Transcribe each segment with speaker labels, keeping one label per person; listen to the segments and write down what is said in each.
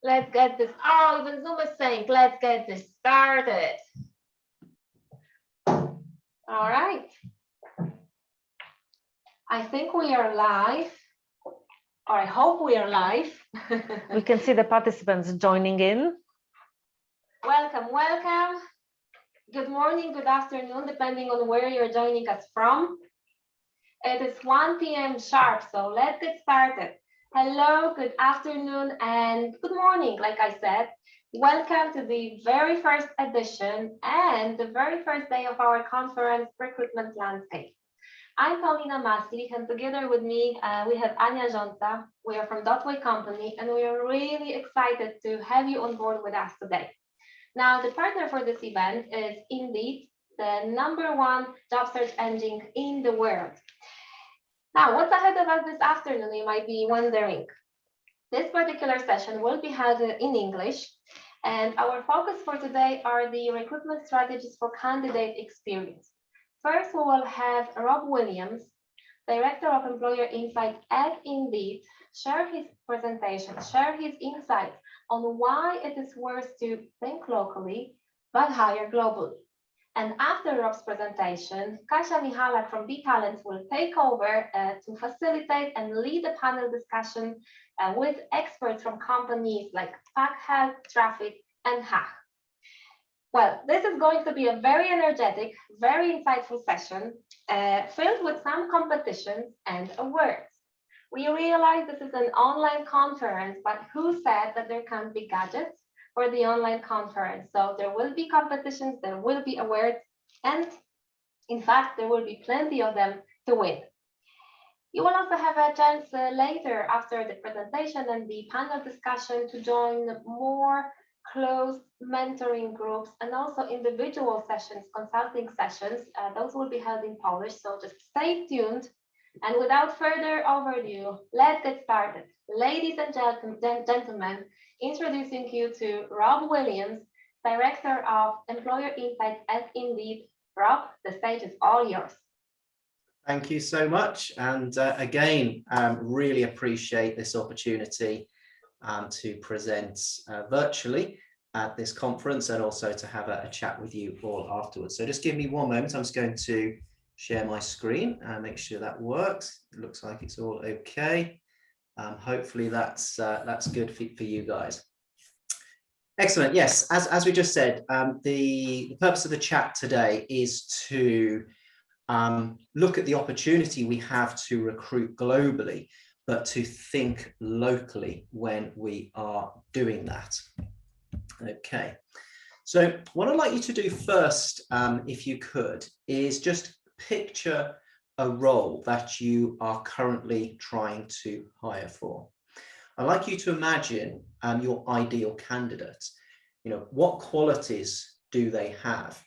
Speaker 1: Let's get this. Oh, even Zoom is saying, let's get this started. All right. I think we are live, or I hope we are live.
Speaker 2: We can see the participants joining in.
Speaker 1: Welcome, welcome. Good morning, good afternoon, depending on where you're joining us from. It is 1 p.m. sharp, so let's get started. Hello, good afternoon, and good morning, like I said. Welcome to the very first edition and the very first day of our conference, Recruitment Landscape. I'm Paulina Maslich, and together with me, we have Ania Rządza. We are from Dotway Company, and we are really excited to have you on board with us today. Now, the partner for this event is Indeed, the #1 job search engine in the world. Now, what's ahead of us this afternoon, you might be wondering. This particular session will be held in English, and our focus for today are the recruitment strategies for candidate experience. First, we will have Rob Williams, Director of Employer Insights at Indeed, share his presentation, share his insights on why it is worth to think locally, but hire globally. And after Rob's presentation, Kasia Michalak from B-Talents will take over to facilitate and lead a panel discussion with experts from companies like PackHealth, Traffic, and Hach. Well, this is going to be a very energetic, very insightful session filled with some competitions and awards. We realize this is an online conference, but who said that there can't be gadgets for the online conference? So there will be competitions, there will be awards, and in fact, there will be plenty of them to win. You will also have a chance later after the presentation and the panel discussion to join more closed mentoring groups and also individual sessions, consulting sessions. Those will be held in Polish, so just stay tuned. And without further ado, let's get started. Ladies and gentlemen, introducing you to Rob Williams, Director of Employer Insights at Indeed. Rob, the stage is all yours.
Speaker 3: Thank you so much. And again, really appreciate this opportunity to present virtually at this conference and also to have a chat with you all afterwards. So just give me one moment. I'm just going to share my screen and make sure that works. It looks like it's all okay. Hopefully that's good for you guys. Excellent. Yes, as we just said, the purpose of the chat today is to look at the opportunity we have to recruit globally, but to think locally when we are doing that. Okay. So what I'd like you to do first, if you could, is just picture a role that you are currently trying to hire for. I'd like you to imagine your ideal candidate. You know, what qualities do they have?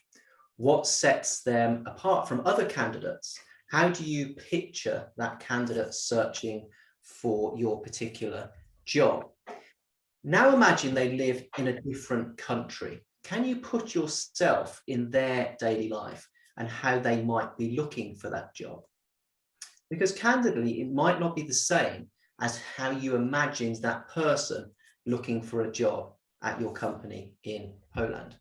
Speaker 3: What sets them apart from other candidates? How do you picture that candidate searching for your particular job? Now imagine they live in a different country. Can you put yourself in their daily life and how they might be looking for that job? Because candidly, it might not be the same as how you imagined that person looking for a job at your company in Poland.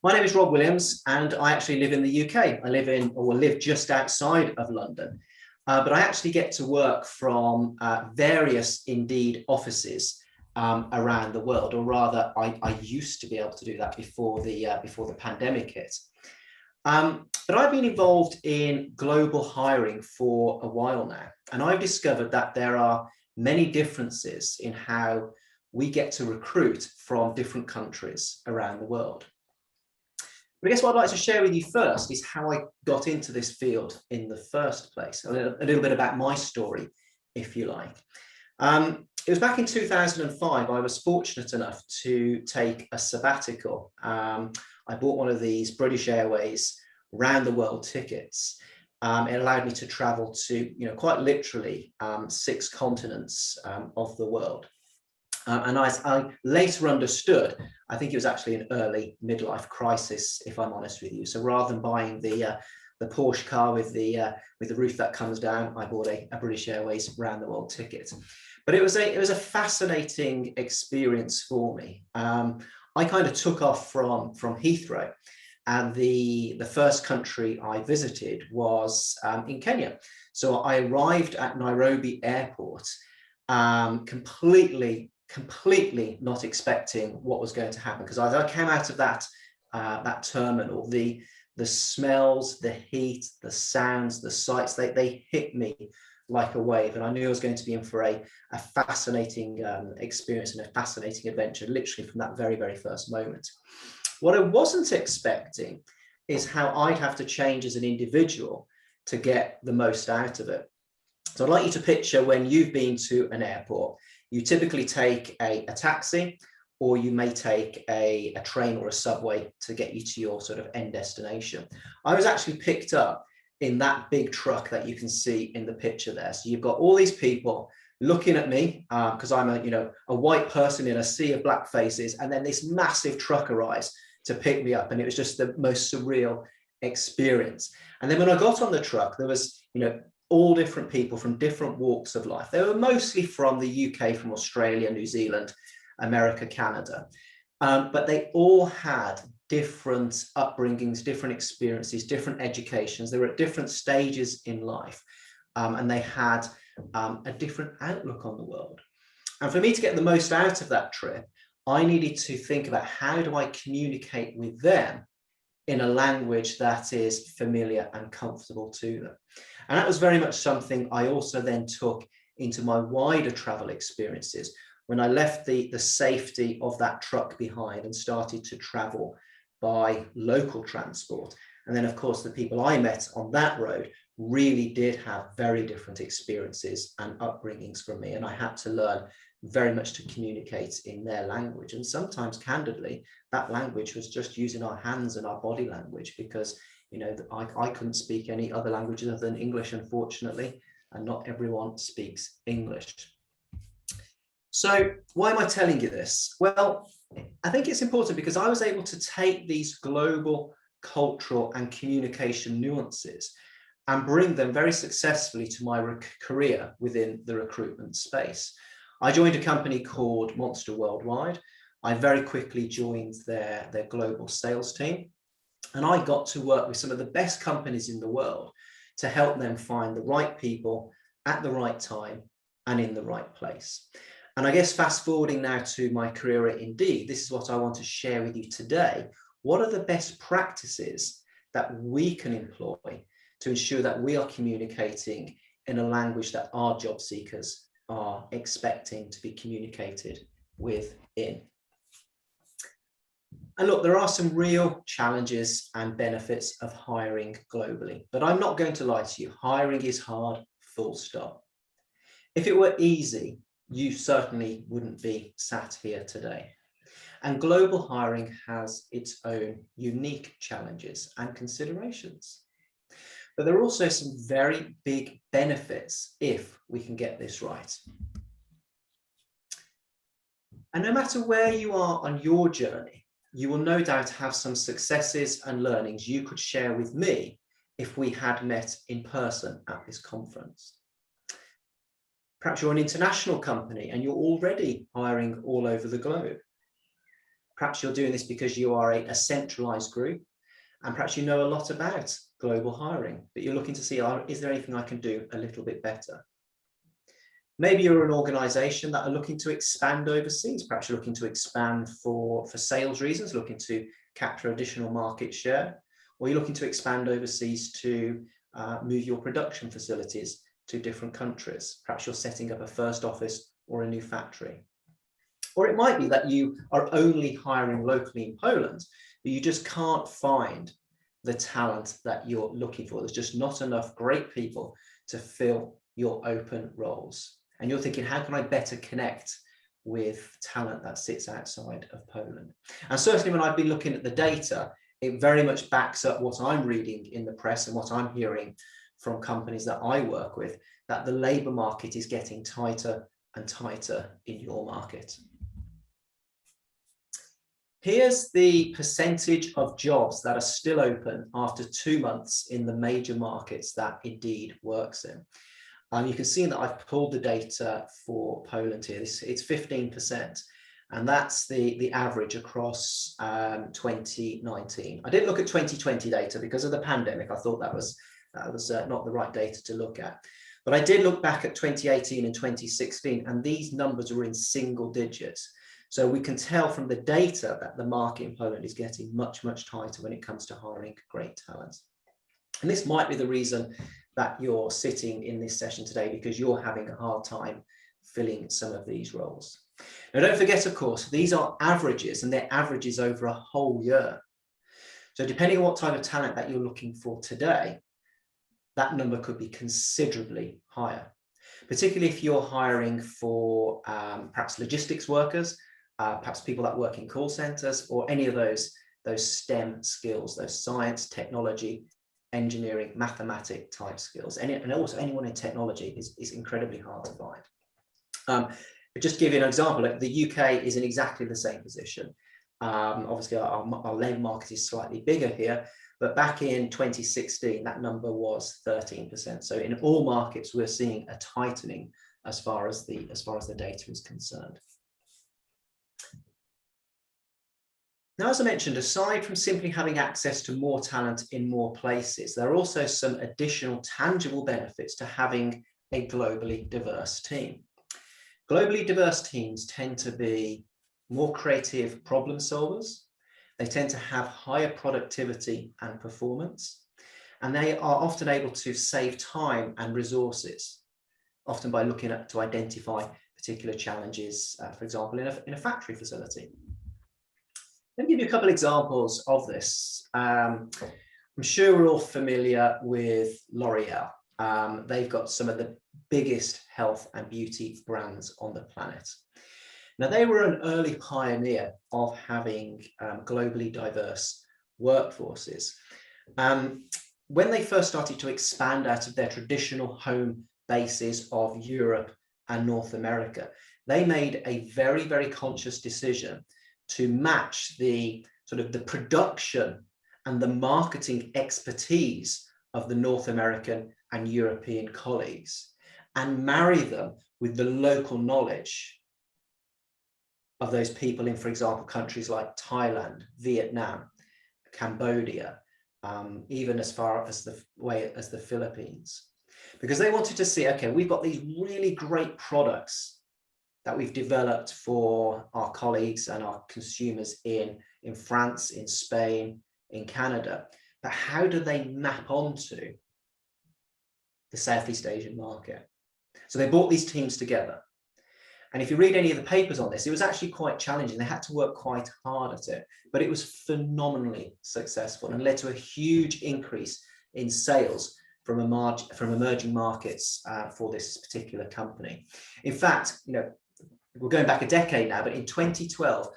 Speaker 3: My name is Rob Williams, and I actually live in the UK. I live just outside of London, but I actually get to work from various Indeed offices around the world, or rather, I used to be able to do that before the pandemic hit. But I've been involved in global hiring for a while now, and I've discovered that there are many differences in how we get to recruit from different countries around the world. But I guess what I'd like to share with you first is how I got into this field in the first place, a little bit about my story, if you like. It was back in 2005, I was fortunate enough to take a sabbatical. I bought one of these British Airways round the world tickets. It allowed me to travel to, quite literally 6 continents of the world. And I later understood, I think it was actually an early midlife crisis, if I'm honest with you. So rather than buying the Porsche car with the roof that comes down, I bought a British Airways round the world ticket. But it was a fascinating experience for me. I kind of took off from Heathrow, and the first country I visited was in Kenya. So I arrived at Nairobi airport, completely not expecting what was going to happen, because as I came out of that terminal, the smells, the heat, the sounds, the sights, they hit me like a wave, and I knew I was going to be in for a fascinating experience and a fascinating adventure, literally from that very, very first moment. What I wasn't expecting is how I'd have to change as an individual to get the most out of it. So I'd like you to picture when you've been to an airport, you typically take a taxi, or you may take a train or a subway to get you to your sort of end destination. I was actually picked up in that big truck that you can see in the picture there. So you've got all these people looking at me because I'm a white person in a sea of black faces, and then this massive truck arrives to pick me up, and it was just the most surreal experience. And then when I got on the truck, there was all different people from different walks of life. They were mostly from the UK, from Australia, New Zealand, America, Canada, but they all had different upbringings, different experiences, different educations. They were at different stages in life, and they had a different outlook on the world. And for me to get the most out of that trip, I needed to think about, how do I communicate with them in a language that is familiar and comfortable to them? And that was very much something I also then took into my wider travel experiences when I left the safety of that truck behind and started to travel by local transport. And then, of course, the people I met on that road really did have very different experiences and upbringings from me. And I had to learn very much to communicate in their language. And sometimes, candidly, that language was just using our hands and our body language, because I couldn't speak any other languages other than English, unfortunately, and not everyone speaks English. So why am I telling you this? Well, I think it's important because I was able to take these global cultural and communication nuances and bring them very successfully to my career within the recruitment space. I joined a company called Monster Worldwide. I very quickly joined their global sales team, and I got to work with some of the best companies in the world to help them find the right people at the right time and in the right place. And I guess fast forwarding now to my career at Indeed, this is what I want to share with you today. What are the best practices that we can employ to ensure that we are communicating in a language that our job seekers are expecting to be communicated within? And look, there are some real challenges and benefits of hiring globally, but I'm not going to lie to you. Hiring is hard, full stop. If it were easy, you certainly wouldn't be sat here today. And global hiring has its own unique challenges and considerations. But there are also some very big benefits if we can get this right. And no matter where you are on your journey, you will no doubt have some successes and learnings you could share with me if we had met in person at this conference. Perhaps you're an international company and you're already hiring all over the globe. Perhaps you're doing this because you are a centralized group, and perhaps you know a lot about global hiring, but you're looking to see, is there anything I can do a little bit better? Maybe you're an organization that are looking to expand overseas. Perhaps you're looking to expand for sales reasons, looking to capture additional market share, or you're looking to expand overseas to move your production facilities to different countries. Perhaps you're setting up a first office or a new factory. Or it might be that you are only hiring locally in Poland, but you just can't find the talent that you're looking for. There's just not enough great people to fill your open roles. And you're thinking, how can I better connect with talent that sits outside of Poland? And certainly when I've been looking at the data, it very much backs up what I'm reading in the press and what I'm hearing from companies that I work with, that the labour market is getting tighter and tighter in your market. Here's the percentage of jobs that are still open after 2 months in the major markets that Indeed works in. You can see that I've pulled the data for Poland here. It's 15%, and that's the average across 2019. I didn't look at 2020 data because of the pandemic. I thought that was not the right data to look at. But I did look back at 2018 and 2016, and these numbers were in single digits. So we can tell from the data that the market in Poland is getting much, much tighter when it comes to hiring great talent. And this might be the reason that you're sitting in this session today, because you're having a hard time filling some of these roles. Now, don't forget, of course, these are averages, and they're averages over a whole year. So depending on what type of talent that you're looking for today, that number could be considerably higher, particularly if you're hiring for perhaps logistics workers, perhaps people that work in call centers, or any of those STEM skills, those science, technology, engineering, mathematic type skills. And also anyone in technology is incredibly hard to find. But just to give you an example, the UK is in exactly the same position. Obviously, our labour market is slightly bigger here, but back in 2016, that number was 13%. So in all markets, we're seeing a tightening as far as the data is concerned. Now, as I mentioned, aside from simply having access to more talent in more places, there are also some additional tangible benefits to having a globally diverse team. Globally diverse teams tend to be more creative problem solvers. They tend to have higher productivity and performance, and they are often able to save time and resources, often by looking to identify particular challenges, for example, in a factory facility. Let me give you a couple of examples of this. I'm sure we're all familiar with L'Oreal. They've got some of the biggest health and beauty brands on the planet. Now, they were an early pioneer of having globally diverse workforces. When they first started to expand out of their traditional home bases of Europe and North America, they made a very, very conscious decision to match the production and the marketing expertise of the North American and European colleagues, and marry them with the local knowledge of those people in, for example, countries like Thailand, Vietnam, Cambodia, even as far as the Philippines, because they wanted to see, okay, we've got these really great products that we've developed for our colleagues and our consumers in France, in Spain, in Canada, but how do they map onto the Southeast Asian market? So they brought these teams together. And if you read any of the papers on this, it was actually quite challenging. They had to work quite hard at it, but it was phenomenally successful and led to a huge increase in sales from emerging markets for this particular company. In fact, we're going back a decade now, but in 2012,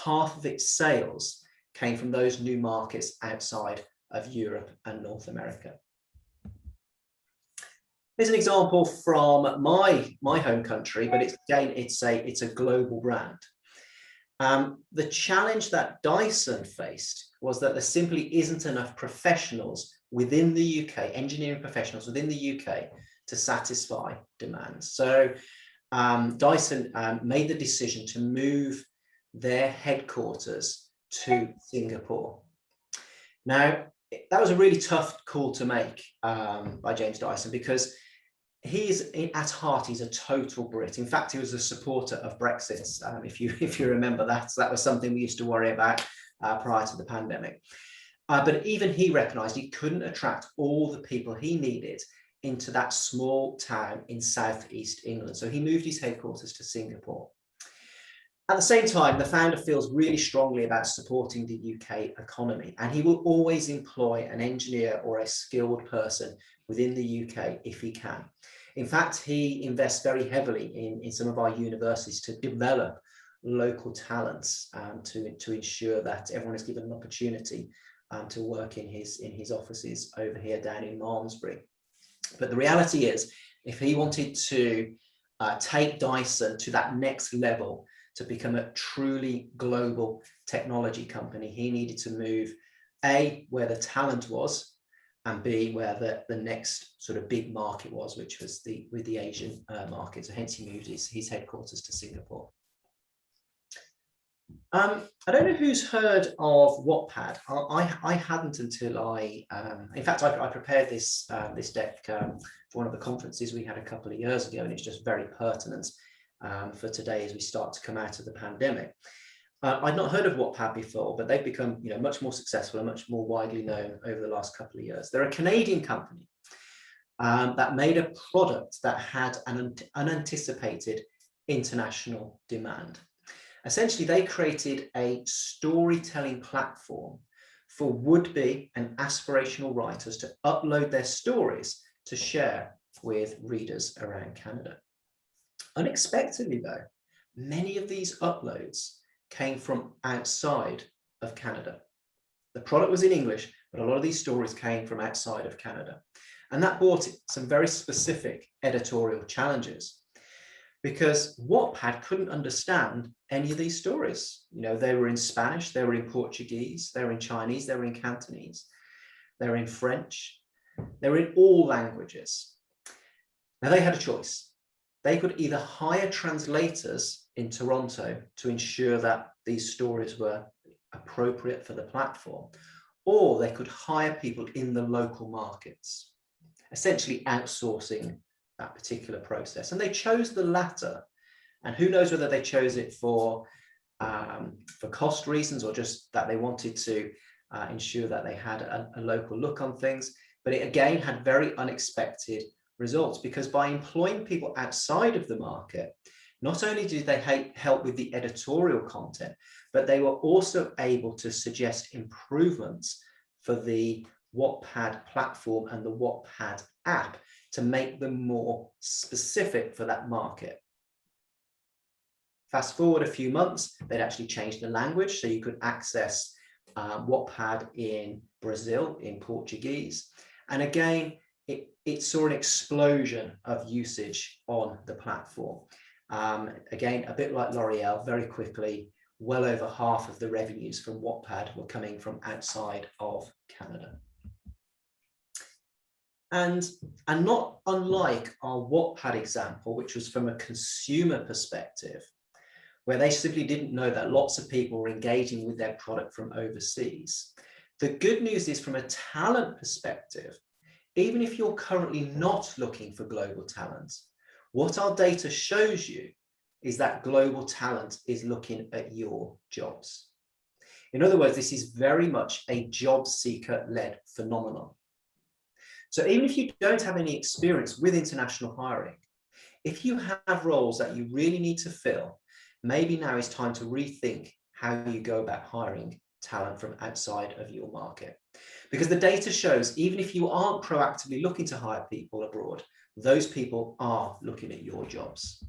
Speaker 3: half of its sales came from those new markets outside of Europe and North America. Here's an example from my home country, but it's a global brand. The challenge that Dyson faced was that there simply isn't enough professionals within the UK, engineering professionals within the UK, to satisfy demands. So Dyson made the decision to move their headquarters to Singapore. Now, that was a really tough call to make by James Dyson, because at heart, he's a total Brit. In fact, he was a supporter of Brexit, if you remember that. So that was something we used to worry about prior to the pandemic. But even he recognised he couldn't attract all the people he needed into that small town in southeast England. So he moved his headquarters to Singapore. At the same time, the founder feels really strongly about supporting the UK economy, and he will always employ an engineer or a skilled person within the UK if he can. In fact, he invests very heavily in some of our universities to develop local talents to ensure that everyone is given an opportunity to work in his offices over here down in Malmesbury. But the reality is, if he wanted to take Dyson to that next level, to become a truly global technology company, he needed to move, A, where the talent was, and B, where the next sort of big market was, which was the Asian market. So hence he moved his headquarters to Singapore. I don't know who's heard of Wattpad. I hadn't until in fact, I prepared this deck for one of the conferences we had a couple of years ago, and it's just very pertinent for today as we start to come out of the pandemic. I'd not heard of Wattpad before, but they've become much more successful and much more widely known over the last couple of years. They're a Canadian company that made a product that had an unanticipated international demand. Essentially, they created a storytelling platform for would-be and aspirational writers to upload their stories to share with readers around Canada. Unexpectedly, though, many of these uploads came from outside of Canada. The product was in English, but a lot of these stories came from outside of Canada. And that brought some very specific editorial challenges, because Wattpad couldn't understand any of these stories. They were in Spanish, they were in Portuguese, they were in Chinese, they were in Cantonese, they were in French, they were in all languages. Now they had a choice. They could either hire translators in Toronto to ensure that these stories were appropriate for the platform, or they could hire people in the local markets, essentially outsourcing that particular process. And they chose the latter. And who knows whether they chose it for cost reasons, or just that they wanted to ensure that they had a local look on things. But it again had very unexpected results, because by employing people outside of the market, not only did they help with the editorial content, but they were also able to suggest improvements for the Wattpad platform and the Wattpad app to make them more specific for that market. Fast forward a few months, they'd actually changed the language, so you could access Wattpad in Brazil, in Portuguese. And again, it saw an explosion of usage on the platform. Again, a bit like L'Oreal, very quickly, well over half of the revenues from Wattpad were coming from outside of Canada. And not unlike our Wattpad example, which was from a consumer perspective, where they simply didn't know that lots of people were engaging with their product from overseas. The good news is, from a talent perspective, even if you're currently not looking for global talent, what our data shows you is that global talent is looking at your jobs. In other words, this is very much a job seeker-led phenomenon. So even if you don't have any experience with international hiring, if you have roles that you really need to fill, maybe now is time to rethink how you go about hiring talent from outside of your market. Because the data shows, even if you aren't proactively looking to hire people abroad, those people are looking at your jobs.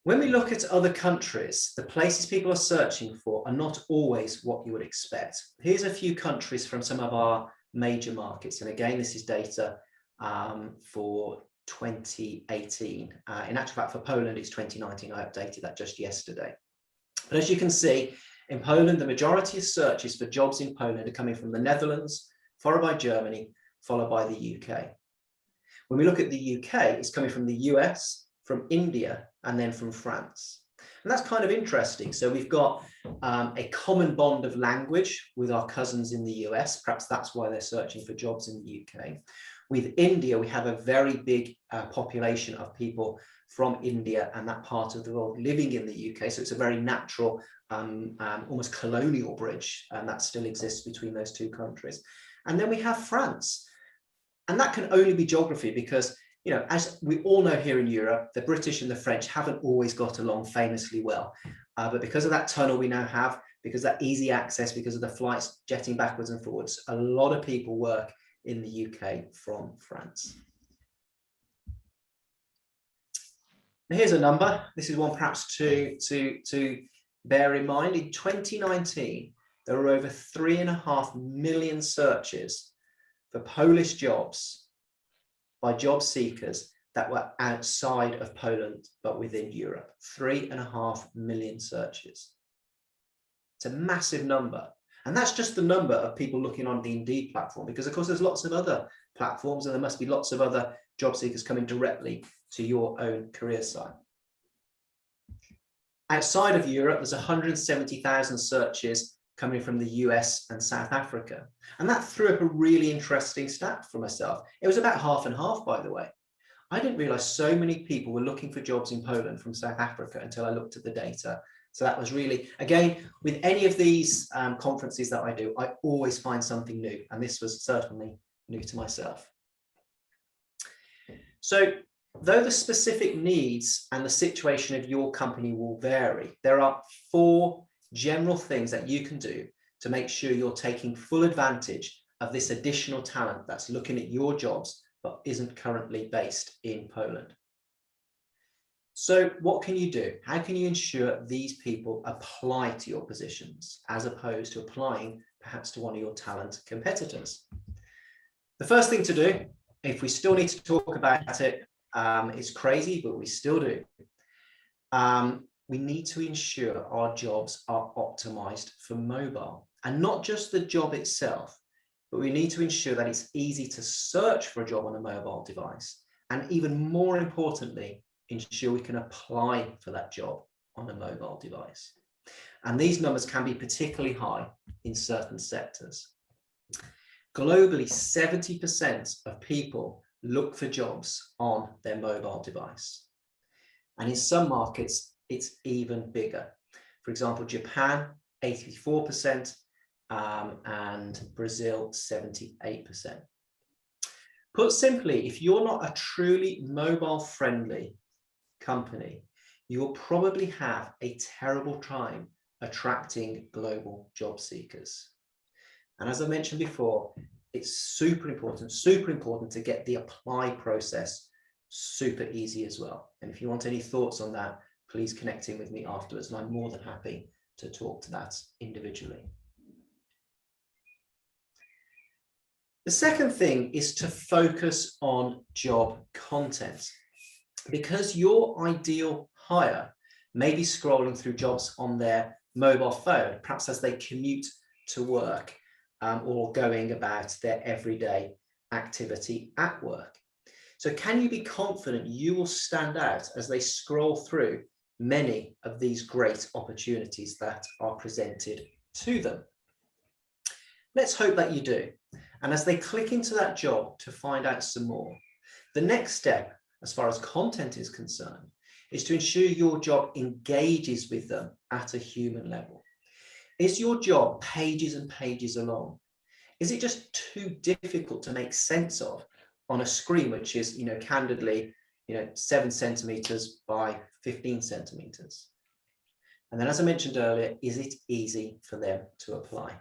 Speaker 3: When we look at other countries, the places people are searching for are not always what you would expect. Here's a few countries from some of our major markets. And again, this is data for 2018. In actual fact, for Poland, it's 2019. I updated that just yesterday. But as you can see, in Poland, the majority of searches for jobs in Poland are coming from the Netherlands, followed by Germany, followed by the UK. When we look at the UK, it's coming from the US, from India, and then from France. And that's kind of interesting. So we've got a common bond of language with our cousins in the US. Perhaps that's why they're searching for jobs in the UK. With India, we have a very big population of people from India and that part of the world living in the UK. So it's a very natural, almost colonial bridge, and that still exists between those two countries. And then we have France. And that can only be geography, because as we all know here in Europe, the British and the French haven't always got along famously well. But because of that tunnel we now have, because of that easy access, because of the flights jetting backwards and forwards, a lot of people work in the UK from France. Now here's a number. This is one perhaps to bear in mind. In 2019, there were over 3.5 million searches for Polish jobs by job seekers that were outside of Poland, but within Europe. 3.5 million searches. It's a massive number. And that's just the number of people looking on the Indeed platform, because of course there's lots of other platforms and there must be lots of other job seekers coming directly to your own career site. Outside of Europe, there's 170,000 searches coming from the US and South Africa. And that threw up a really interesting stat for myself. It was about half and half, by the way. I didn't realize so many people were looking for jobs in Poland from South Africa until I looked at the data. So that was really, again, with any of these conferences that I do, I always find something new. And this was certainly new to myself. So though the specific needs and the situation of your company will vary, there are 4 general things that you can do to make sure you're taking full advantage of this additional talent that's looking at your jobs but isn't currently based in Poland. So what can you do? How can you ensure these people apply to your positions as opposed to applying perhaps to one of your talent competitors? The first thing to do, if we still need to talk about it, it's crazy, but we still do. We need to ensure our jobs are optimized for mobile, and not just the job itself, but we need to ensure that it's easy to search for a job on a mobile device, and even more importantly, ensure we can apply for that job on a mobile device. And these numbers can be particularly high in certain sectors. Globally, 70% of people look for jobs on their mobile device. And in some markets, it's even bigger. For example, Japan, 84%, and Brazil, 78%. Put simply, if you're not a truly mobile-friendly company, you will probably have a terrible time attracting global job seekers. And as I mentioned before, it's super important to get the apply process super easy as well. And if you want any thoughts on that, please connect in with me afterwards, and I'm more than happy to talk to that individually. The second thing is to focus on job content, because your ideal hire may be scrolling through jobs on their mobile phone, perhaps as they commute to work or going about their everyday activity at work. So can you be confident you will stand out as they scroll through many of these great opportunities that are presented to them? Let's hope that you do. And as they click into that job to find out some more, the next step, as far as content is concerned, is to ensure your job engages with them at a human level. Is your job pages and pages long? Is it just too difficult to make sense of on a screen which is, candidly, 7 centimeters by 15 centimeters? And then, as I mentioned earlier, is it easy for them to apply?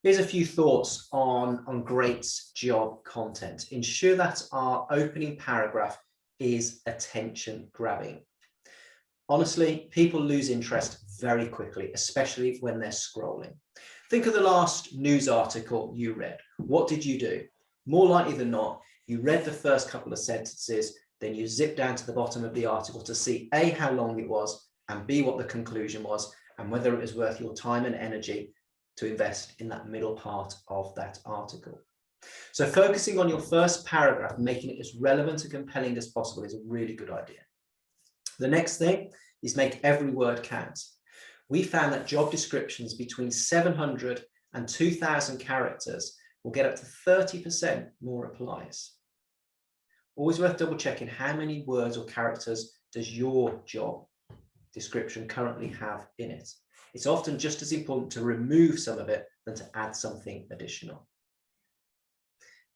Speaker 3: Here's a few thoughts on great job content. Ensure that our opening paragraph is attention grabbing. Honestly, people lose interest very quickly, especially when they're scrolling. Think of the last news article you read. What did you do? More likely than not, you read the first couple of sentences, then you zip down to the bottom of the article to see A, how long it was, and B, what the conclusion was, and whether it was worth your time and energy to invest in that middle part of that article. So focusing on your first paragraph and making it as relevant and compelling as possible is a really good idea. The next thing is make every word count. We found that job descriptions between 700 and 2,000 characters will get up to 30% more replies. Always worth double checking how many words or characters does your job description currently have in it. It's often just as important to remove some of it than to add something additional.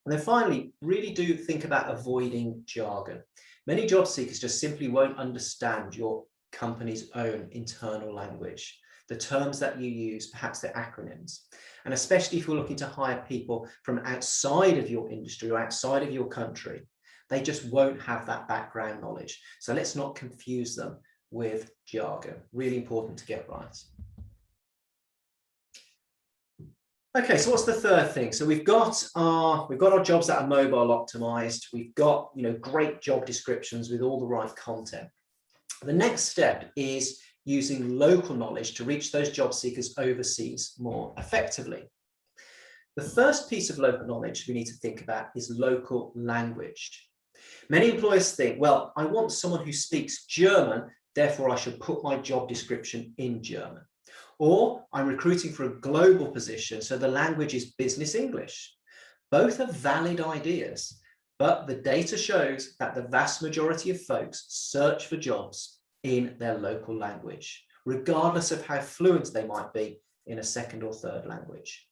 Speaker 3: And then finally, really do think about avoiding jargon. Many job seekers just simply won't understand your company's own internal language, the terms that you use, perhaps the acronyms. And especially if you're looking to hire people from outside of your industry or outside of your country, they just won't have that background knowledge. So let's not confuse them with jargon. Really important to get right. Okay, so what's the third thing? So we've got our jobs that are mobile optimized. We've got great job descriptions with all the right content. The next step is using local knowledge to reach those job seekers overseas more effectively. The first piece of local knowledge we need to think about is local language. Many employers think, well, I want someone who speaks German, therefore I should put my job description in German. Or I'm recruiting for a global position, so the language is business English. Both are valid ideas, but the data shows that the vast majority of folks search for jobs in their local language, regardless of how fluent they might be in a second or third language.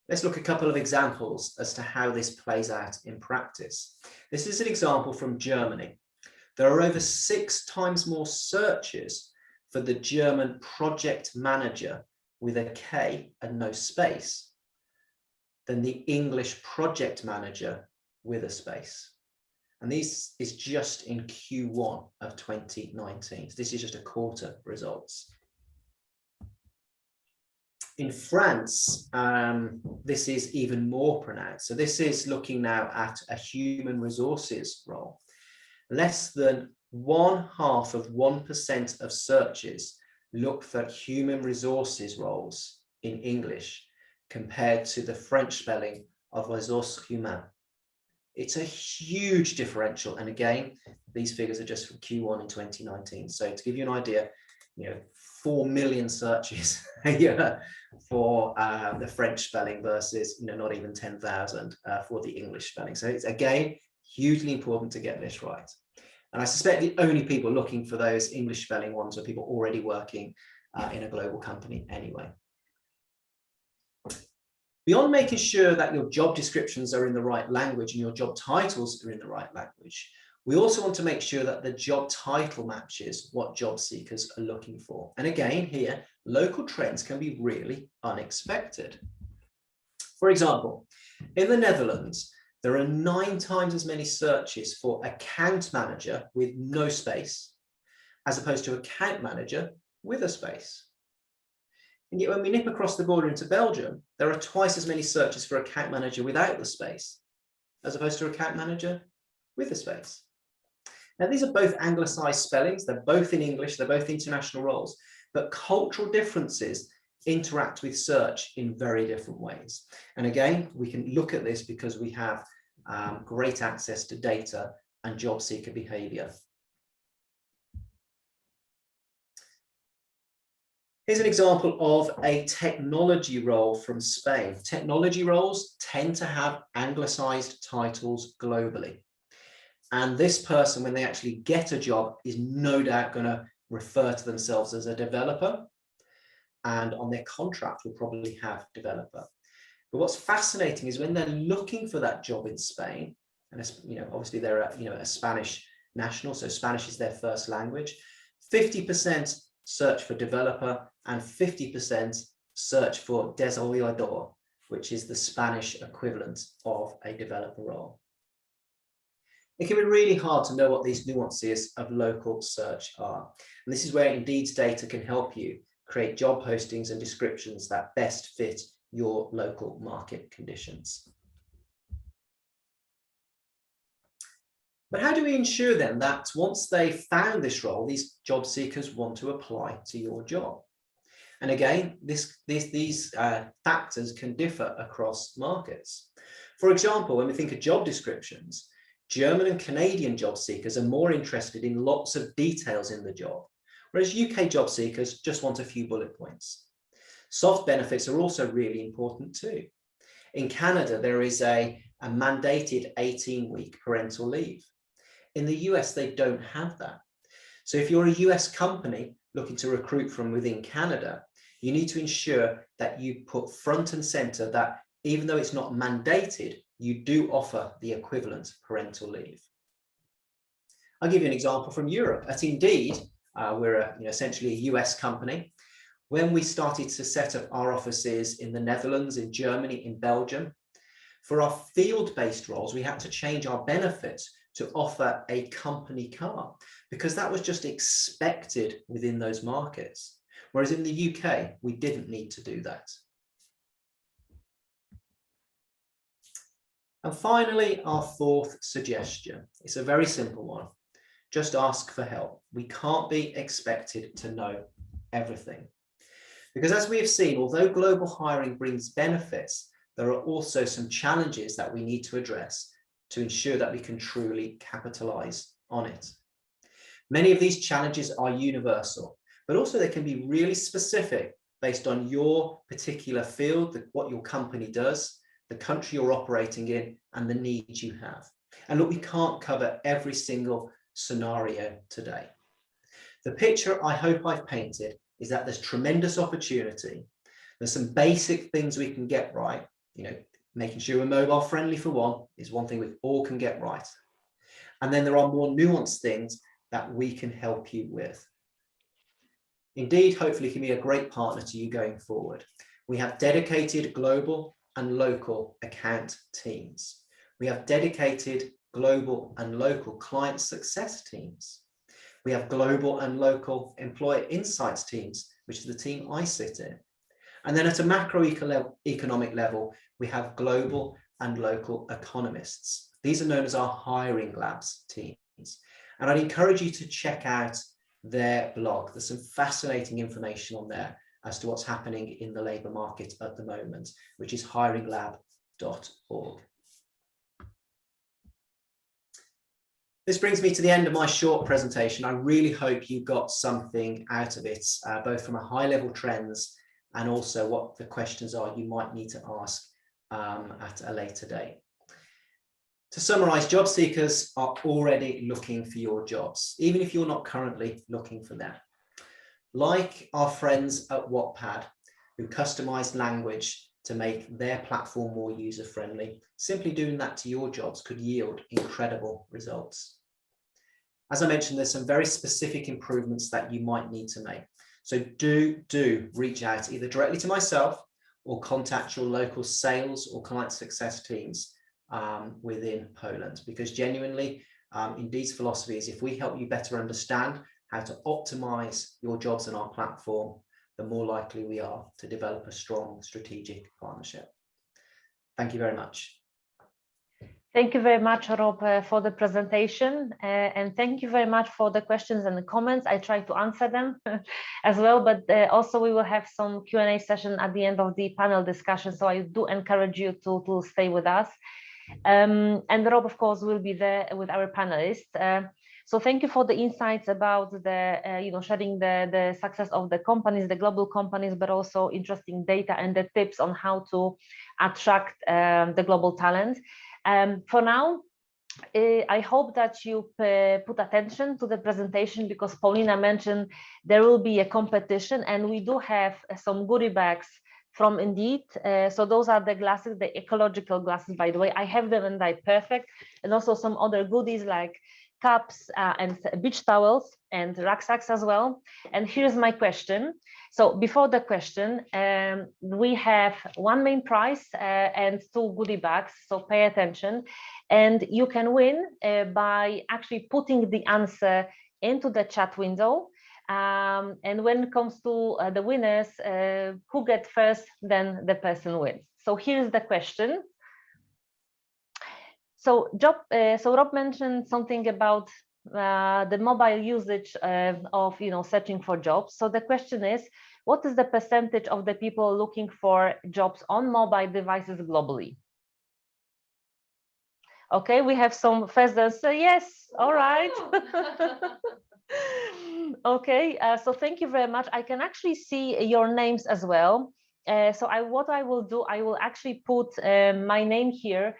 Speaker 3: Let's look at a couple of examples as to how this plays out in practice. This is an example from Germany. There are over 6 times more searches for the German project manager with a K and no space than the English project manager with a space. And this is just in Q1 of 2019. So this is just a quarter results. In France, this is even more pronounced. So this is looking now at a human resources role. Less than 0.5% of searches look for human resources roles in English compared to the French spelling of ressources humaines. It's a huge differential. And again, these figures are just from Q1 in 2019. So to give you an idea, 4 million searches a year for the French spelling versus not even 10,000 for the English spelling. So it's again hugely important to get this right. And I suspect the only people looking for those English spelling ones are people already working in a global company anyway. Beyond making sure that your job descriptions are in the right language and your job titles are in the right language, we also want to make sure that the job title matches what job seekers are looking for. And again, here, local trends can be really unexpected. For example, in the Netherlands, there are 9 times as many searches for account manager with no space, as opposed to account manager with a space. And yet when we nip across the border into Belgium, there are twice as many searches for account manager without the space, as opposed to account manager with a space. Now, these are both anglicized spellings. They're both in English. They're both international roles, but cultural differences interact with search in very different ways. And again, we can look at this because we have great access to data and job seeker behavior. Here's an example of a technology role from Spain. Technology roles tend to have anglicized titles globally. And this person, when they actually get a job, is no doubt going to refer to themselves as a developer. And on their contract will probably have developer. But what's fascinating is when they're looking for that job in Spain, and obviously they're a Spanish national, so Spanish is their first language, 50% search for developer and 50% search for desarrollador, which is the Spanish equivalent of a developer role. It can be really hard to know what these nuances of local search are. And this is where Indeed's data can help you create job postings and descriptions that best fit your local market conditions. But how do we ensure then that once they've found this role, these job seekers want to apply to your job? And again, these factors can differ across markets. For example, when we think of job descriptions, German and Canadian job seekers are more interested in lots of details in the job, whereas UK job seekers just want a few bullet points. Soft benefits are also really important too. In Canada, there is a mandated 18-week parental leave. In the US, they don't have that. So if you're a US company looking to recruit from within Canada, you need to ensure that you put front and center that even though it's not mandated, you do offer the equivalent parental leave. I'll give you an example from Europe. At Indeed, we're essentially a US company. When we started to set up our offices in the Netherlands, in Germany, in Belgium, for our field-based roles, we had to change our benefits to offer a company car because that was just expected within those markets. Whereas in the UK, we didn't need to do that. And finally, our fourth suggestion. It's a very simple one. just ask for help. We can't be expected to know everything. Because as we have seen, although global hiring brings benefits, there are also some challenges that we need to address to ensure that we can truly capitalize on it. Many of these challenges are universal, but also they can be really specific based on your particular field, what your company does, the country you're operating in, and the needs you have. And look, we can't cover every single scenario today. The picture I hope I've painted is that there's tremendous opportunity. There's some basic things we can get right. Making sure we're mobile friendly for one is one thing we all can get right. And then there are more nuanced things that we can help you with. Indeed, hopefully can be a great partner to you going forward. We have dedicated global and local account teams. We have dedicated global and local client success teams. We have global and local employer insights teams, which is the team I sit in. And then at a macroeconomic level, we have global and local economists. These are known as our hiring labs teams. And I'd encourage you to check out their blog. There's some fascinating information on there as to what's happening in the labour market at the moment, which is hiringlab.org. This brings me to the end of my short presentation. I really hope you got something out of it, both from a high-level trends and also what the questions are you might need to ask at a later date. To summarize, job seekers are already looking for your jobs, even if you're not currently looking for them. Like our friends at Wattpad, who customized language to make their platform more user-friendly, simply doing that to your jobs could yield incredible results. As I mentioned, there's some very specific improvements that you might need to make. So do reach out either directly to myself or contact your local sales or client success teams within Poland, because genuinely, Indeed's philosophy is if we help you better understand how to optimize your jobs on our platform, the more likely we are to develop a strong strategic partnership. Thank you very much.
Speaker 2: Thank you very much, Rob, for the presentation, and thank you very much for the questions and the comments. I tried to answer them as well, but also we will have some Q&A session at the end of the panel discussion, so I do encourage you to stay with us. And Rob, of course, will be there with our panelists. So thank you for the insights about the, sharing the success of the companies, the global companies, but also interesting data and the tips on how to attract the global talent. For now, I hope that you put attention to the presentation, because Paulina mentioned there will be a competition, and we do have some goodie bags from Indeed. So those are the glasses, the ecological glasses, by the way. I have them and they're perfect. And also some other goodies like cups and beach towels and rucksacks as well. And here's my question. So before the question, we have one main prize and two goodie bags, so pay attention. And you can win by actually putting the answer into the chat window. And when it comes to the winners, who gets first, then the person wins. So here's the question. So Rob mentioned something about the mobile usage of searching for jobs. So the question is, what is the percentage of the people looking for jobs on mobile devices globally? Okay, we have some first answer. Yes, all right. Okay, so thank you very much. I can actually see your names as well. So what I will do, I will actually put my name here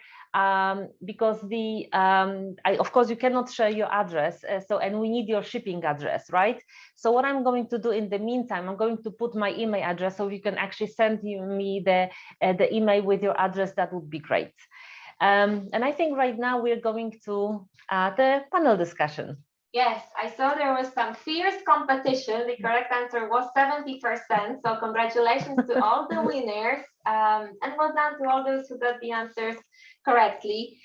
Speaker 2: because of course you cannot share your address. And we need your shipping address, right? So what I'm going to do in the meantime, I'm going to put my email address, so you can actually send me the email with your address. That would be great. And I think right now we're going to the panel discussion.
Speaker 1: Yes, I saw there was some fierce competition. The correct answer was 70%. So congratulations to all the winners, and well done to all those who got the answers correctly.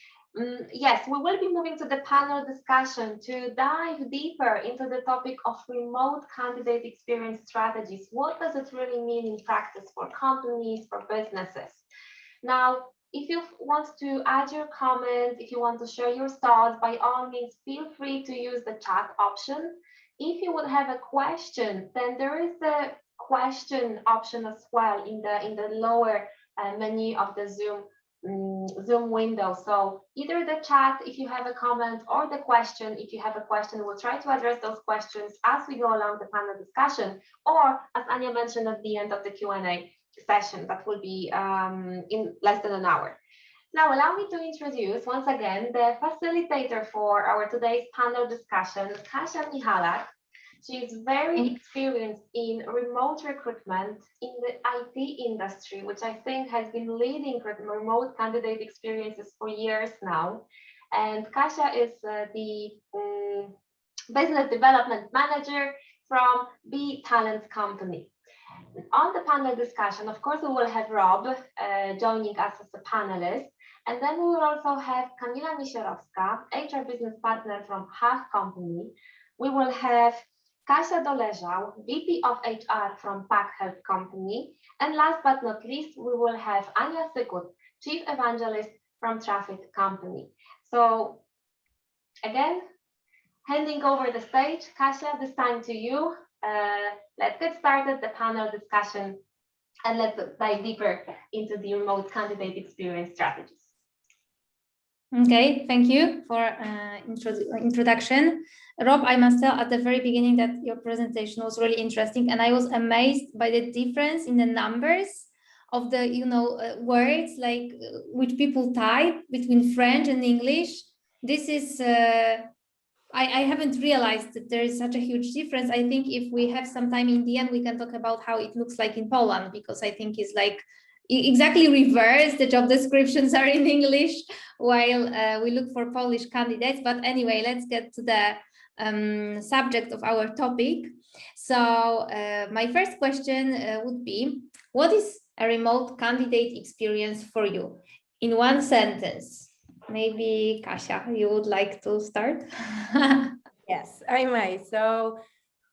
Speaker 1: Yes, we will be moving to the panel discussion to dive deeper into the topic of remote candidate experience strategies. What does it really mean in practice for companies, for businesses? Now, If you want to add your comments, if you want to share your thoughts, by all means, feel free to use the chat option. If you would have a question, then there is the question option as well in the lower menu of the Zoom window. So either the chat if you have a comment, or the question if you have a question. We'll try to address those questions as we go along the panel discussion, or as Anya mentioned at the end of the Q&A session that will be in less than an hour. Now allow me to introduce once again the facilitator for our today's panel discussion, Kasia Michalak. She is very experienced in remote recruitment in the IT industry, which I think has been leading remote candidate experiences for years now. And Kasia is the business development manager from B Talent Company. On the panel discussion, of course, we will have Rob joining us as a panelist. And then we will also have Kamila Misierowska, HR business partner from Haag Company. We will have Kasia Doleżał, VP of HR from Pack Health Company. And last but not least, we will have Ania Sykut, Chief Evangelist from Traffic Company. So again, handing over the stage, Kasia, this time to you. Let's get started the panel discussion, and let's dive deeper into the remote candidate experience strategies.
Speaker 4: Okay, thank you for introduction. Rob, I must tell at the very beginning that your presentation was really interesting, and I was amazed by the difference in the numbers of the words like which people type between French and English. This is I haven't realized that there is such a huge difference. I think if we have some time in the end, we can talk about how it looks like in Poland, because I think it's like exactly reverse. The job descriptions are in English while we look for Polish candidates. But anyway, let's get to the subject of our topic. So my first question would be, what is a remote candidate experience for you? In one sentence. Maybe Kasia, you would like to start?
Speaker 5: Yes, I may. So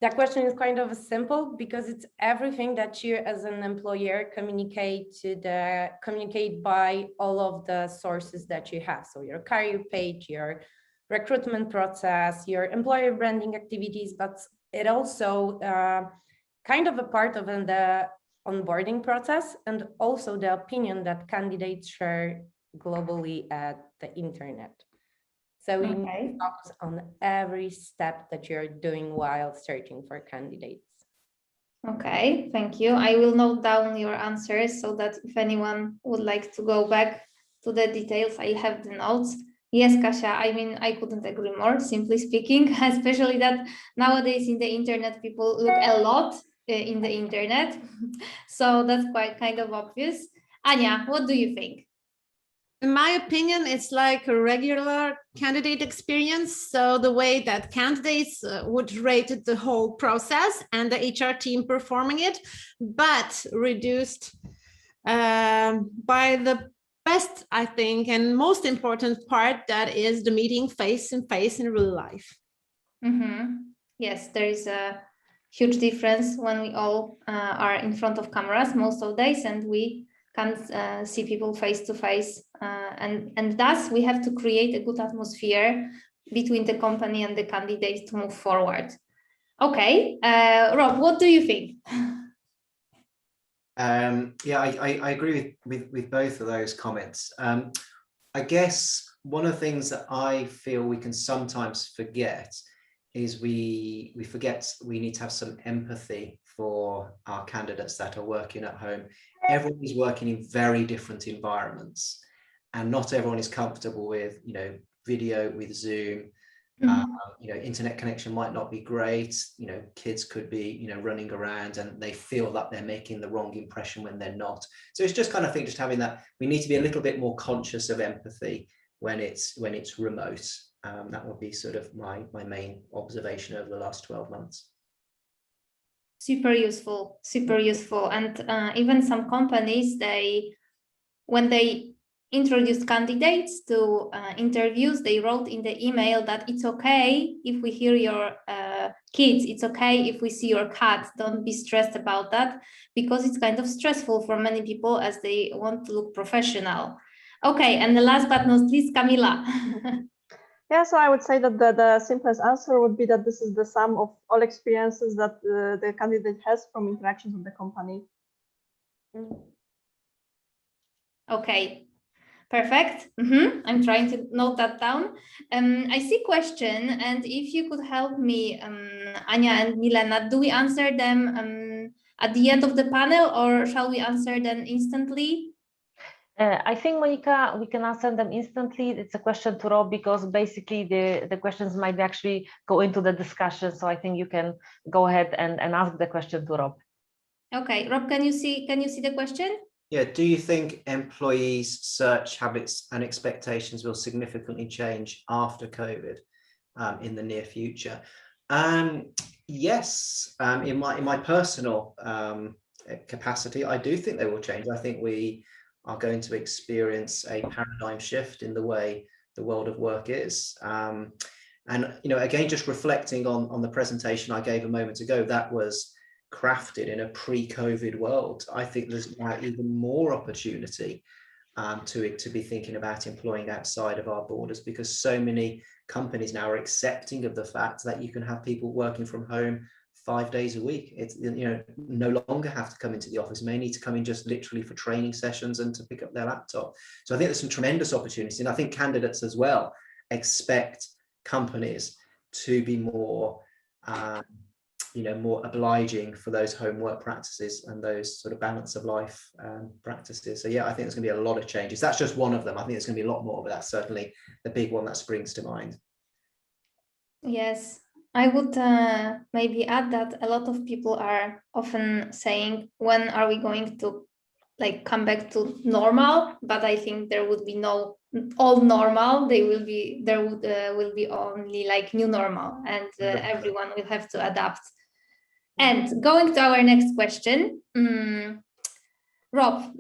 Speaker 5: that question is kind of simple, because it's everything that you as an employer communicate by all of the sources that you have. So your career page, your recruitment process, your employer branding activities, but it also kind of a part of the onboarding process, and also the opinion that candidates share globally at the internet. So we need to focus on every step that you're doing while searching for candidates.
Speaker 4: Okay, thank you. I will note down your answers so that if anyone would like to go back to the details, I have the notes. Yes, Kasia, I mean, I couldn't agree more, simply speaking, especially that nowadays in the internet, people look a lot in the internet. So that's quite kind of obvious. Anya, what do you think?
Speaker 6: In my opinion, it's like a regular candidate experience. So the way that candidates would rate the whole process and the HR team performing it, but reduced by the best, I think, and most important part, that is the meeting face-to-face in real life.
Speaker 4: Yes, there is a huge difference when we all are in front of cameras most of the days, and we can't see people face to face, and thus we have to create a good atmosphere between the company and the candidates to move forward. Okay, Rob, what do you think?
Speaker 3: Yeah, I agree with both of those comments. I guess one of the things that I feel we can sometimes forget is we forget we need to have some empathy for our candidates that are working at home. Everyone is working in very different environments, and not everyone is comfortable with, video, with Zoom. Internet connection might not be great. Kids could be, running around, and they feel that they're making the wrong impression when they're not. So it's just kind of just having that, we need to be a little bit more conscious of empathy when it's remote. That would be sort of my main observation over the last 12 months.
Speaker 4: Super useful. And even some companies, when they introduced candidates to interviews, they wrote in the email that it's okay if we hear your kids, it's okay if we see your cat, don't be stressed about that, because it's kind of stressful for many people as they want to look professional. Okay, and the last but not least, Camila.
Speaker 7: Yeah, so I would say that the simplest answer would be that this is the sum of all experiences that the candidate has from interactions with the company.
Speaker 4: Okay, perfect. I'm trying to note that down. I see question, and if you could help me, Anya and Milena, do we answer them at the end of the panel, or shall we answer them instantly?
Speaker 2: I think, Monica, we can answer them instantly. It's a question to Rob because basically the questions might actually go into the discussion. So I think you can go ahead and ask the question to Rob.
Speaker 4: Okay, Rob, can you see the question?
Speaker 3: Yeah, do you think employees' search habits and expectations will significantly change after COVID in the near future? Yes, in my personal capacity, I do think they will change. I think we are going to experience a paradigm shift in the way the world of work is. And, again, just reflecting on the presentation I gave a moment ago, that was crafted in a pre-COVID world. I think there's now even more opportunity to be thinking about employing outside of our borders, because so many companies now are accepting of the fact that you can have people working from home 5 days a week. It's, no longer have to come into the office, may need to come in just literally for training sessions and to pick up their laptop. So I think there's some tremendous opportunity, and I think candidates as well expect companies to be more more obliging for those homework practices and those sort of balance of life practices. So yeah, I think there's going to be a lot of changes. That's just one of them. I think there's going to be a lot more, but that's certainly the big one that springs to mind.
Speaker 4: Yes, I would maybe add that a lot of people are often saying, when are we going to come back to normal? But I think there would be no all normal. There will be only new normal, and everyone will have to adapt. And going to our next question, Rob,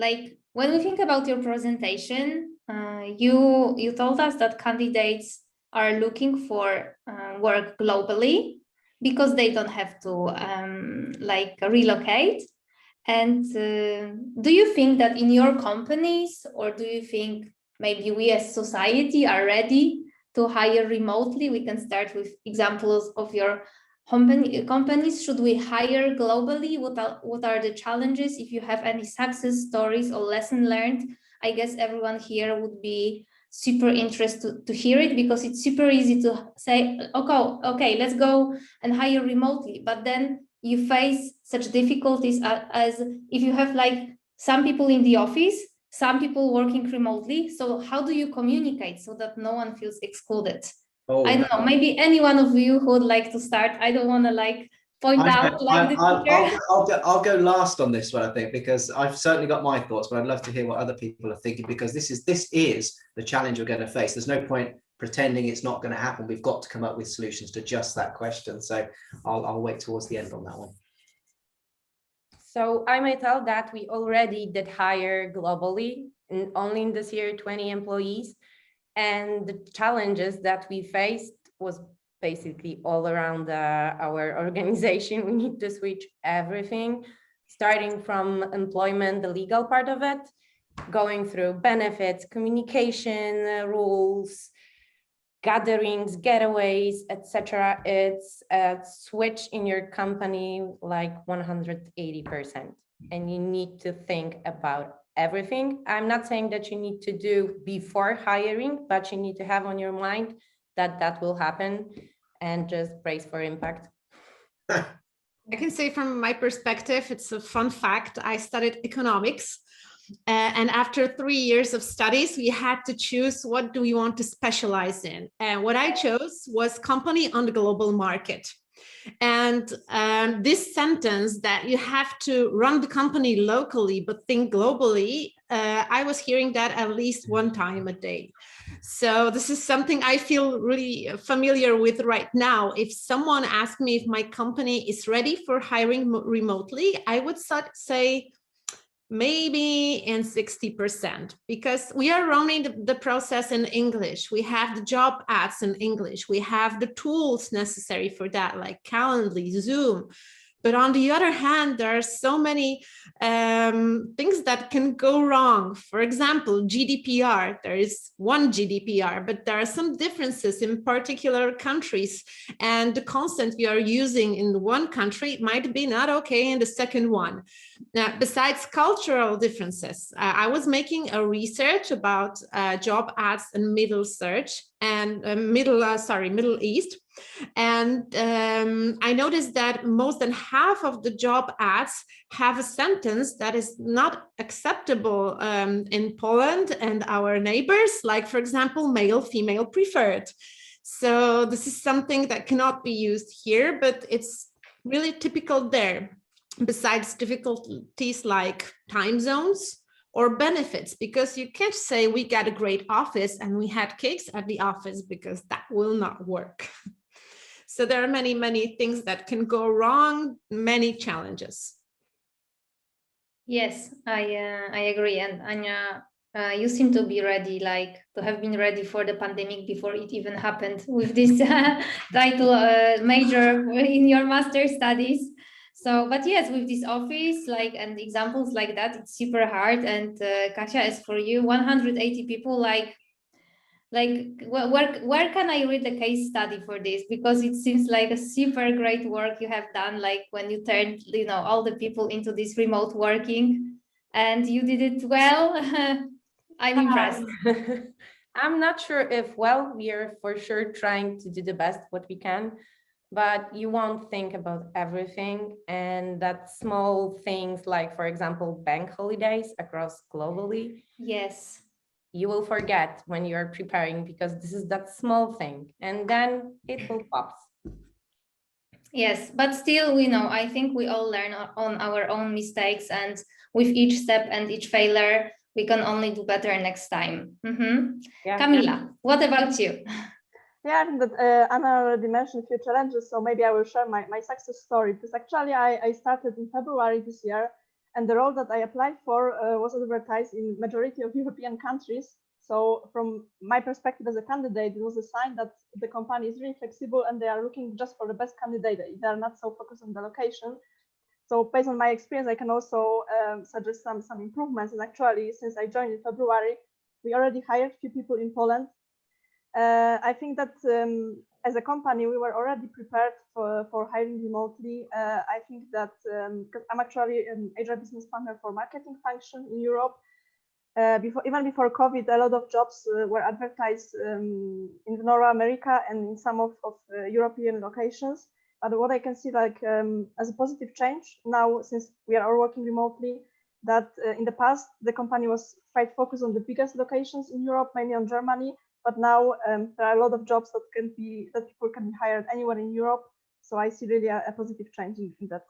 Speaker 4: when we think about your presentation, you told us that candidates are looking for work globally because they don't have to relocate. And do you think that in your companies, or do you think maybe we as society are ready to hire remotely? We can start with examples of your companies. Should we hire globally? What are the challenges? If you have any success stories or lesson learned, I guess everyone here would be super interested to hear it, because it's super easy to say, okay, let's go and hire remotely. But then you face such difficulties as if you have some people in the office, some people working remotely. So how do you communicate so that no one feels excluded? I don't know, maybe any one of you who would like to start. I don't want to point out the teacher.
Speaker 3: I'll go last on this one, I think, because I've certainly got my thoughts, but I'd love to hear what other people are thinking, because this is the challenge we're going to face. There's no point pretending it's not going to happen. We've got to come up with solutions to just that question. So I'll wait towards the end on that one.
Speaker 5: So I may tell that we already did hire globally, and only in this year, 20 employees. And the challenges that we faced was basically all around our organization. We need to switch everything, starting from employment, the legal part of it, going through benefits, communication rules, gatherings, getaways, etc. It's a switch in your company 180%, and you need to think about everything. I'm not saying that you need to do before hiring, but you need to have on your mind that will happen, and just brace for impact.
Speaker 6: I can say from my perspective, it's a fun fact. I studied economics, and after 3 years of studies, we had to choose what do we want to specialize in. And what I chose was company on the global market. And this sentence that you have to run the company locally but think globally, I was hearing that at least one time a day. So this is something I feel really familiar with right now. If someone asked me if my company is ready for hiring remotely, I would say maybe in 60%, because we are running the process in English. We have the job ads in English. We have the tools necessary for that, like Calendly, Zoom. But on the other hand, there are so many things that can go wrong. For example, GDPR, there is one GDPR, but there are some differences in particular countries, and the consent you are using in one country might be not okay in the second one. Now, besides cultural differences, I was making a research about job ads in Middle East. And I noticed that more than half of the job ads have a sentence that is not acceptable in Poland and our neighbors, like, for example, male, female preferred. So this is something that cannot be used here, but it's really typical there. Besides difficulties like time zones or benefits, because you can't say we got a great office and we had cakes at the office, because that will not work. So there are many, many things that can go wrong, many challenges.
Speaker 4: Yes, I agree. And Anya, you seem to be ready, like to have been ready for the pandemic before it even happened with this title major in your master's studies. So, but yes, with this office, like, and examples like that, it's super hard. And Kasia, as for you, 180 people, like where can I read the case study for this? Because it seems like a super great work you have done, like when you turned, all the people into this remote working, and you did it well. I'm impressed.
Speaker 5: I'm not sure if, well, we are for sure trying to do the best what we can, but you won't think about everything. And that small things like, for example, bank holidays across globally.
Speaker 4: Yes.
Speaker 5: You will forget when you're preparing, because this is that small thing, and then it will pop.
Speaker 4: Yes, but still, I think we all learn on our own mistakes, and with each step and each failure, we can only do better next time. Yeah. Camila, what about you?
Speaker 7: Yeah, I think that Anna already mentioned a few challenges, so maybe I will share my success story, because actually I started in February this year. And the role that I applied for was advertised in majority of European countries. So from my perspective as a candidate, it was a sign that the company is really flexible and they are looking just for the best candidate. They are not so focused on the location. So based on my experience, I can also suggest some improvements. And actually, since I joined in February, we already hired a few people in Poland. I think that as a company, we were already prepared for hiring remotely. I think that because I'm actually an HR business partner for marketing function in Europe. Even before COVID, a lot of jobs were advertised in North America and in some of European locations. But what I can see, like as a positive change now, since we are all working remotely, that in the past the company was quite focused on the biggest locations in Europe, mainly on Germany. But now there are a lot of jobs that people can be hired anywhere in Europe. So I see really a positive change in that.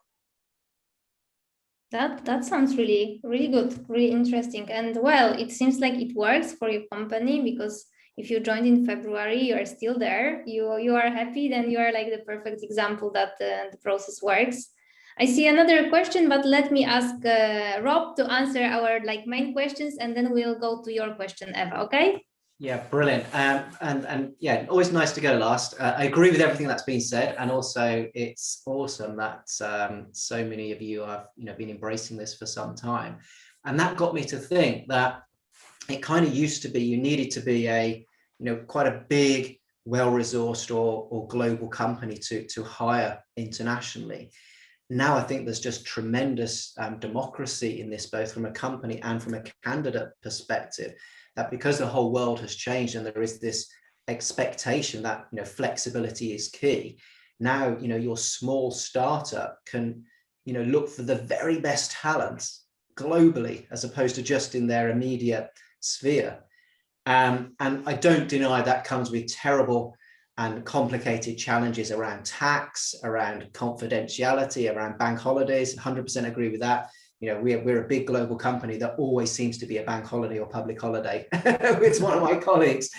Speaker 4: That sounds really, really good, really interesting. And well, it seems like it works for your company, because if you joined in February, you are still there, you are happy, then you are like the perfect example that the process works. I see another question, but let me ask Rob to answer our main questions, and then we'll go to your question, Eva, okay?
Speaker 3: Yeah, brilliant. And yeah, always nice to go last. I agree with everything that's been said, and also it's awesome that so many of you have been embracing this for some time. And that got me to think that it kind of used to be you needed to be a quite a big, well-resourced or global company to hire internationally. Now I think there's just tremendous democracy in this, both from a company and from a candidate perspective. That because the whole world has changed and there is this expectation that flexibility is key. Now your small startup can look for the very best talents globally, as opposed to just in their immediate sphere. And I don't deny that comes with terrible and complicated challenges around tax, around confidentiality, around bank holidays. 100% agree with that. We're a big global company that always seems to be a bank holiday or public holiday. It's one of my colleagues.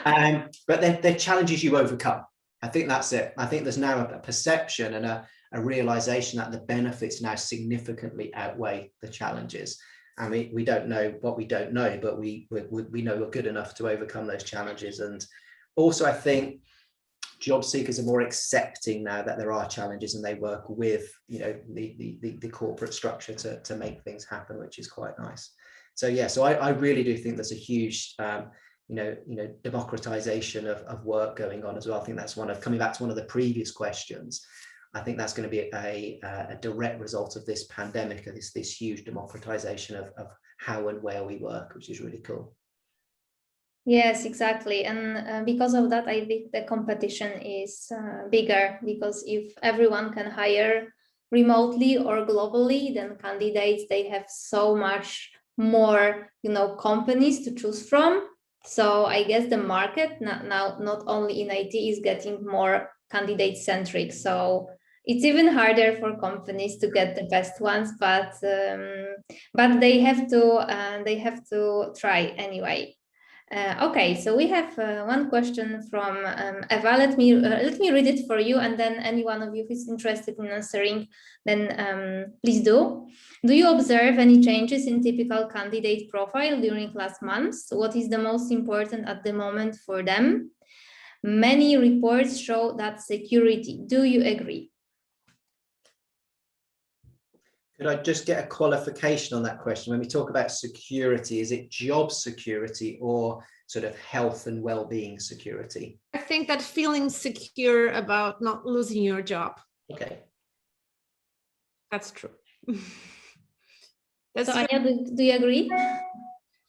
Speaker 3: But they're challenges you overcome. I think that's it. I think there's now a perception and a realization that the benefits now significantly outweigh the challenges. And we don't know what we don't know, but we know we're good enough to overcome those challenges. And also, I think job seekers are more accepting now that there are challenges, and they work with, you know, the corporate structure to make things happen, which is quite nice. So yeah, so I really do think there's a huge democratization of work going on as well. I think that's coming back to one of the previous questions. I think that's going to be a direct result of this pandemic, of this huge democratization of how and where we work, which is really cool.
Speaker 4: Yes, exactly. And because of that, I think the competition is bigger, because if everyone can hire remotely or globally, then candidates, they have so much more, companies to choose from. So I guess the market now, not only in IT, is getting more candidate centric. So it's even harder for companies to get the best ones, but they have to try anyway. Okay, so we have one question from Eva. Let me read it for you, and then any one of you who is interested in answering, then please do. Do you observe any changes in typical candidate profile during last months? What is the most important at the moment for them? Many reports show that security. Do you agree?
Speaker 3: Could I just get a qualification on that question? When we talk about security, is it job security or sort of health and well-being security?
Speaker 6: I think that feeling secure about not losing your job.
Speaker 3: Okay.
Speaker 6: That's true.
Speaker 4: So Anya, do you agree?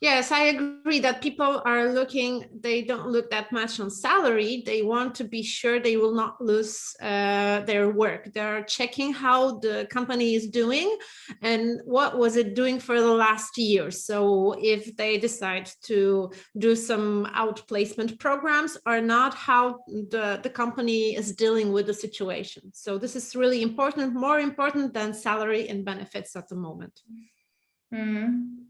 Speaker 6: Yes, I agree that people are looking, they don't look that much on salary. They want to be sure they will not lose their work. They're checking how the company is doing and what was it doing for the last year. So if they decide to do some outplacement programs or not, how the company is dealing with the situation. So this is really important, more important than salary and benefits at the moment.
Speaker 4: Mm-hmm.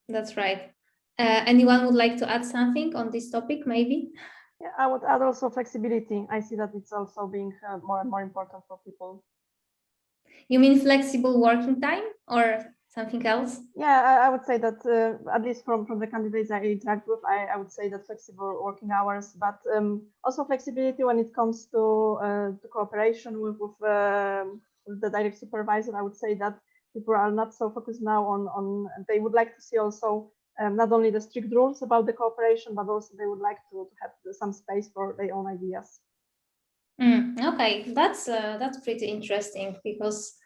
Speaker 4: That's right. Anyone would like to add something on this topic, maybe?
Speaker 7: Yeah, I would add also flexibility. I see that it's also being more and more important for people.
Speaker 4: You mean flexible working time or something else?
Speaker 7: Yeah, I would say that at least from the candidates I interact with, I would say that flexible working hours, but also flexibility when it comes to cooperation with the direct supervisor. I would say that people are not so focused now on they would like to see also not only the strict rules about the cooperation, but also they would like to have some space for their own ideas.
Speaker 4: Okay, that's pretty interesting because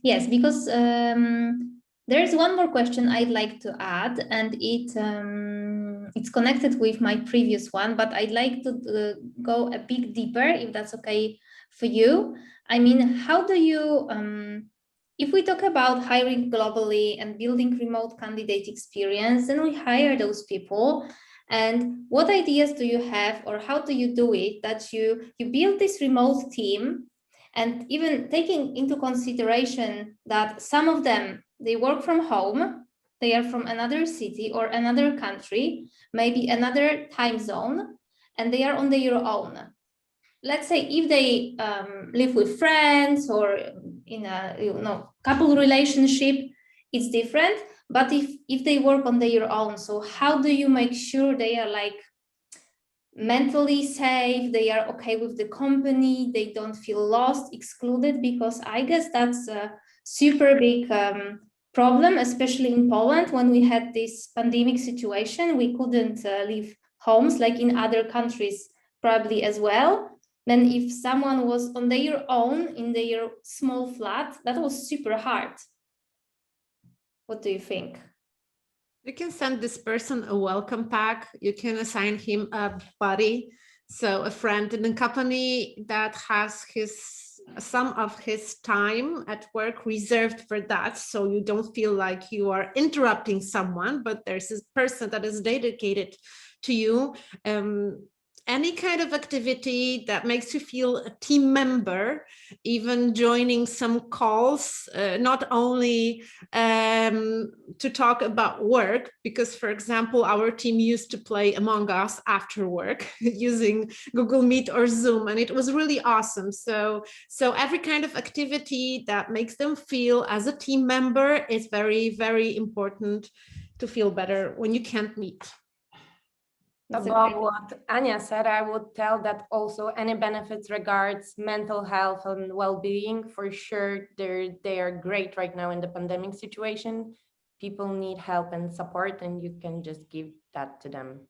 Speaker 4: yes, because there's one more question I'd like to add, and it's connected with my previous one, but I'd like to go a bit deeper, if that's okay for you. I mean, how do you if we talk about hiring globally and building remote candidate experience, then we hire those people. And what ideas do you have, or how do you do it, that you build this remote team, and even taking into consideration that some of them, they work from home, they are from another city or another country, maybe another time zone, and they are on their own. Let's say if they live with friends or in a couple relationship, it's different. But if they work on their own, so how do you make sure they are like mentally safe, they are okay with the company, they don't feel lost, excluded? Because I guess that's a super big problem, especially in Poland. When we had this pandemic situation, we couldn't leave homes, like in other countries probably as well. Then if someone was on their own in their small flat, that was super hard. What do you think?
Speaker 6: You can send this person a welcome pack. You can assign him a buddy, so a friend in a company that has some of his time at work reserved for that, so you don't feel like you are interrupting someone, but there's this person that is dedicated to you. Any kind of activity that makes you feel a team member, even joining some calls, not only to talk about work, because, for example, our team used to play Among Us after work using Google Meet or Zoom, and it was really awesome. So every kind of activity that makes them feel as a team member is very, very important to feel better when you can't meet.
Speaker 4: That's
Speaker 5: Above what Anya said, I would tell that also any benefits regards mental health and well-being, for sure, they are great right now in the pandemic situation. People need help and support, and you can just give that to them.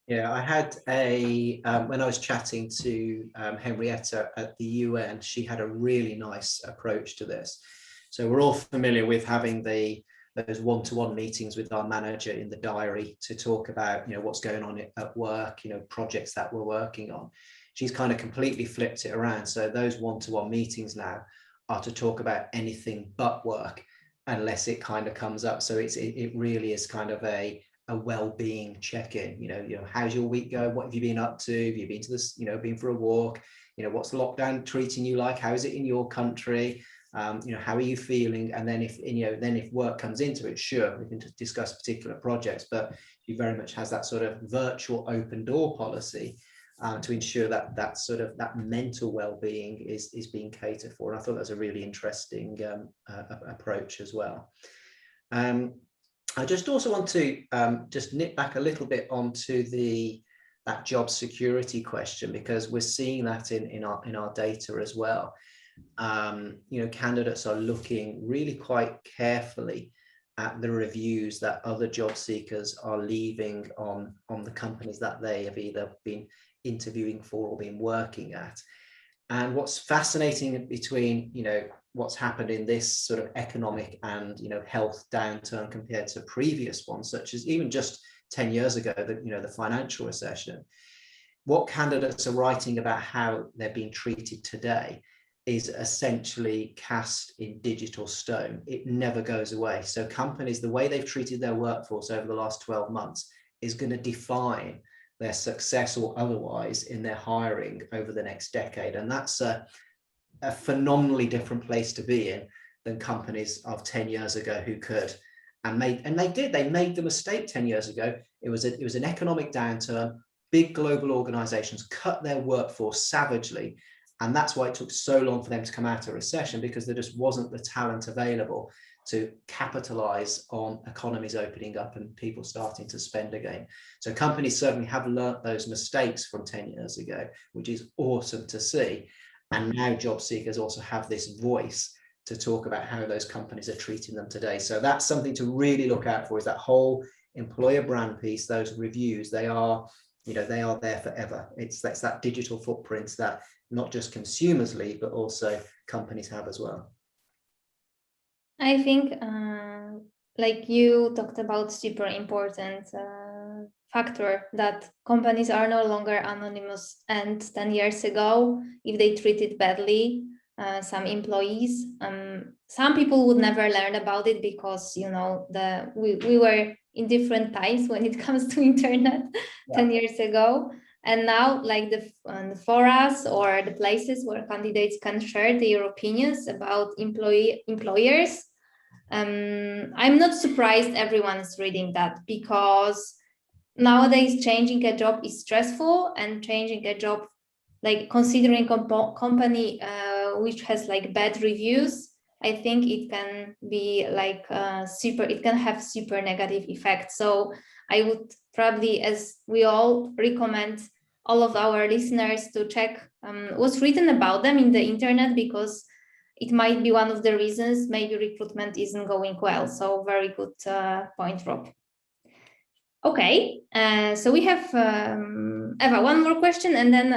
Speaker 3: Yeah, I had when I was chatting to Henrietta at the UN, she had a really nice approach to this. So we're all familiar with having those one-to-one meetings with our manager in the diary to talk about, what's going on at work, projects that we're working on. She's kind of completely flipped it around. So those one-to-one meetings now are to talk about anything but work, unless it kind of comes up. So it really is kind of a well-being check-in. How's your week going? What have you been up to? Have you been to this, been for a walk? What's the lockdown treating you like? How is it in your country? How are you feeling? And then if work comes into it, sure, we can discuss particular projects, but she very much has that sort of virtual open door policy to ensure that mental well-being is being catered for. And I thought that was a really interesting approach as well. I just also want to just nip back a little bit onto that job security question, because we're seeing that in our data as well. Candidates are looking really quite carefully at the reviews that other job seekers are leaving on the companies that they have either been interviewing for or been working at. And what's fascinating between, what's happened in this sort of economic and, health downturn compared to previous ones, such as even just 10 years ago, the financial recession, what candidates are writing about how they're being treated today is essentially cast in digital stone. It never goes away. So companies, the way they've treated their workforce over the last 12 months is going to define their success or otherwise in their hiring over the next decade. And that's a phenomenally different place to be in than companies of 10 years ago who could they made the mistake 10 years ago. It was an economic downturn. Big global organizations cut their workforce savagely. And that's why it took so long for them to come out of recession, because there just wasn't the talent available to capitalize on economies opening up and people starting to spend again. So companies certainly have learnt those mistakes from 10 years ago, which is awesome to see. And now job seekers also have this voice to talk about how those companies are treating them today. So that's something to really look out for, is that whole employer brand piece. Those reviews, they are there forever. It's that digital footprint that not just consumers leave, but also companies have as well.
Speaker 4: I think, like you talked about, super important factor that companies are no longer anonymous. And 10 years ago, if they treated badly some employees, some people would never learn about it, because we were in different times when it comes to internet. Yeah. 10 years ago. And now, like the forums or the places where candidates can share their opinions about employers, I'm not surprised everyone is reading that, because nowadays changing a job is stressful, and changing a job, like considering company which has like bad reviews, I think it can be like it can have super negative effects. So I would probably, as we all, recommend all of our listeners to check what's written about them in the internet, because it might be one of the reasons maybe recruitment isn't going well. So very good point, Rob. Okay, so we have, Eva, one more question, and then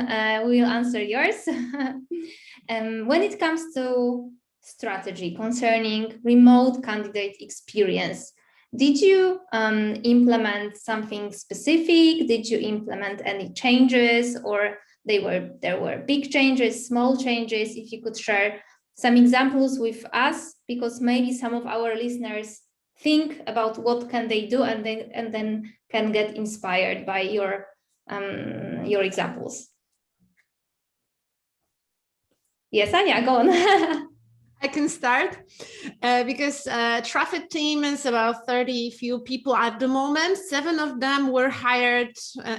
Speaker 4: we'll answer yours. When it comes to strategy concerning remote candidate experience, did you implement something specific? Did you implement any changes, or there were big changes, small changes? If you could share some examples with us, because maybe some of our listeners think about what can they do, and then can get inspired by your examples. Yes, Anya, go on.
Speaker 6: I can start because traffic team is about 30 few people at the moment. 7 of them were hired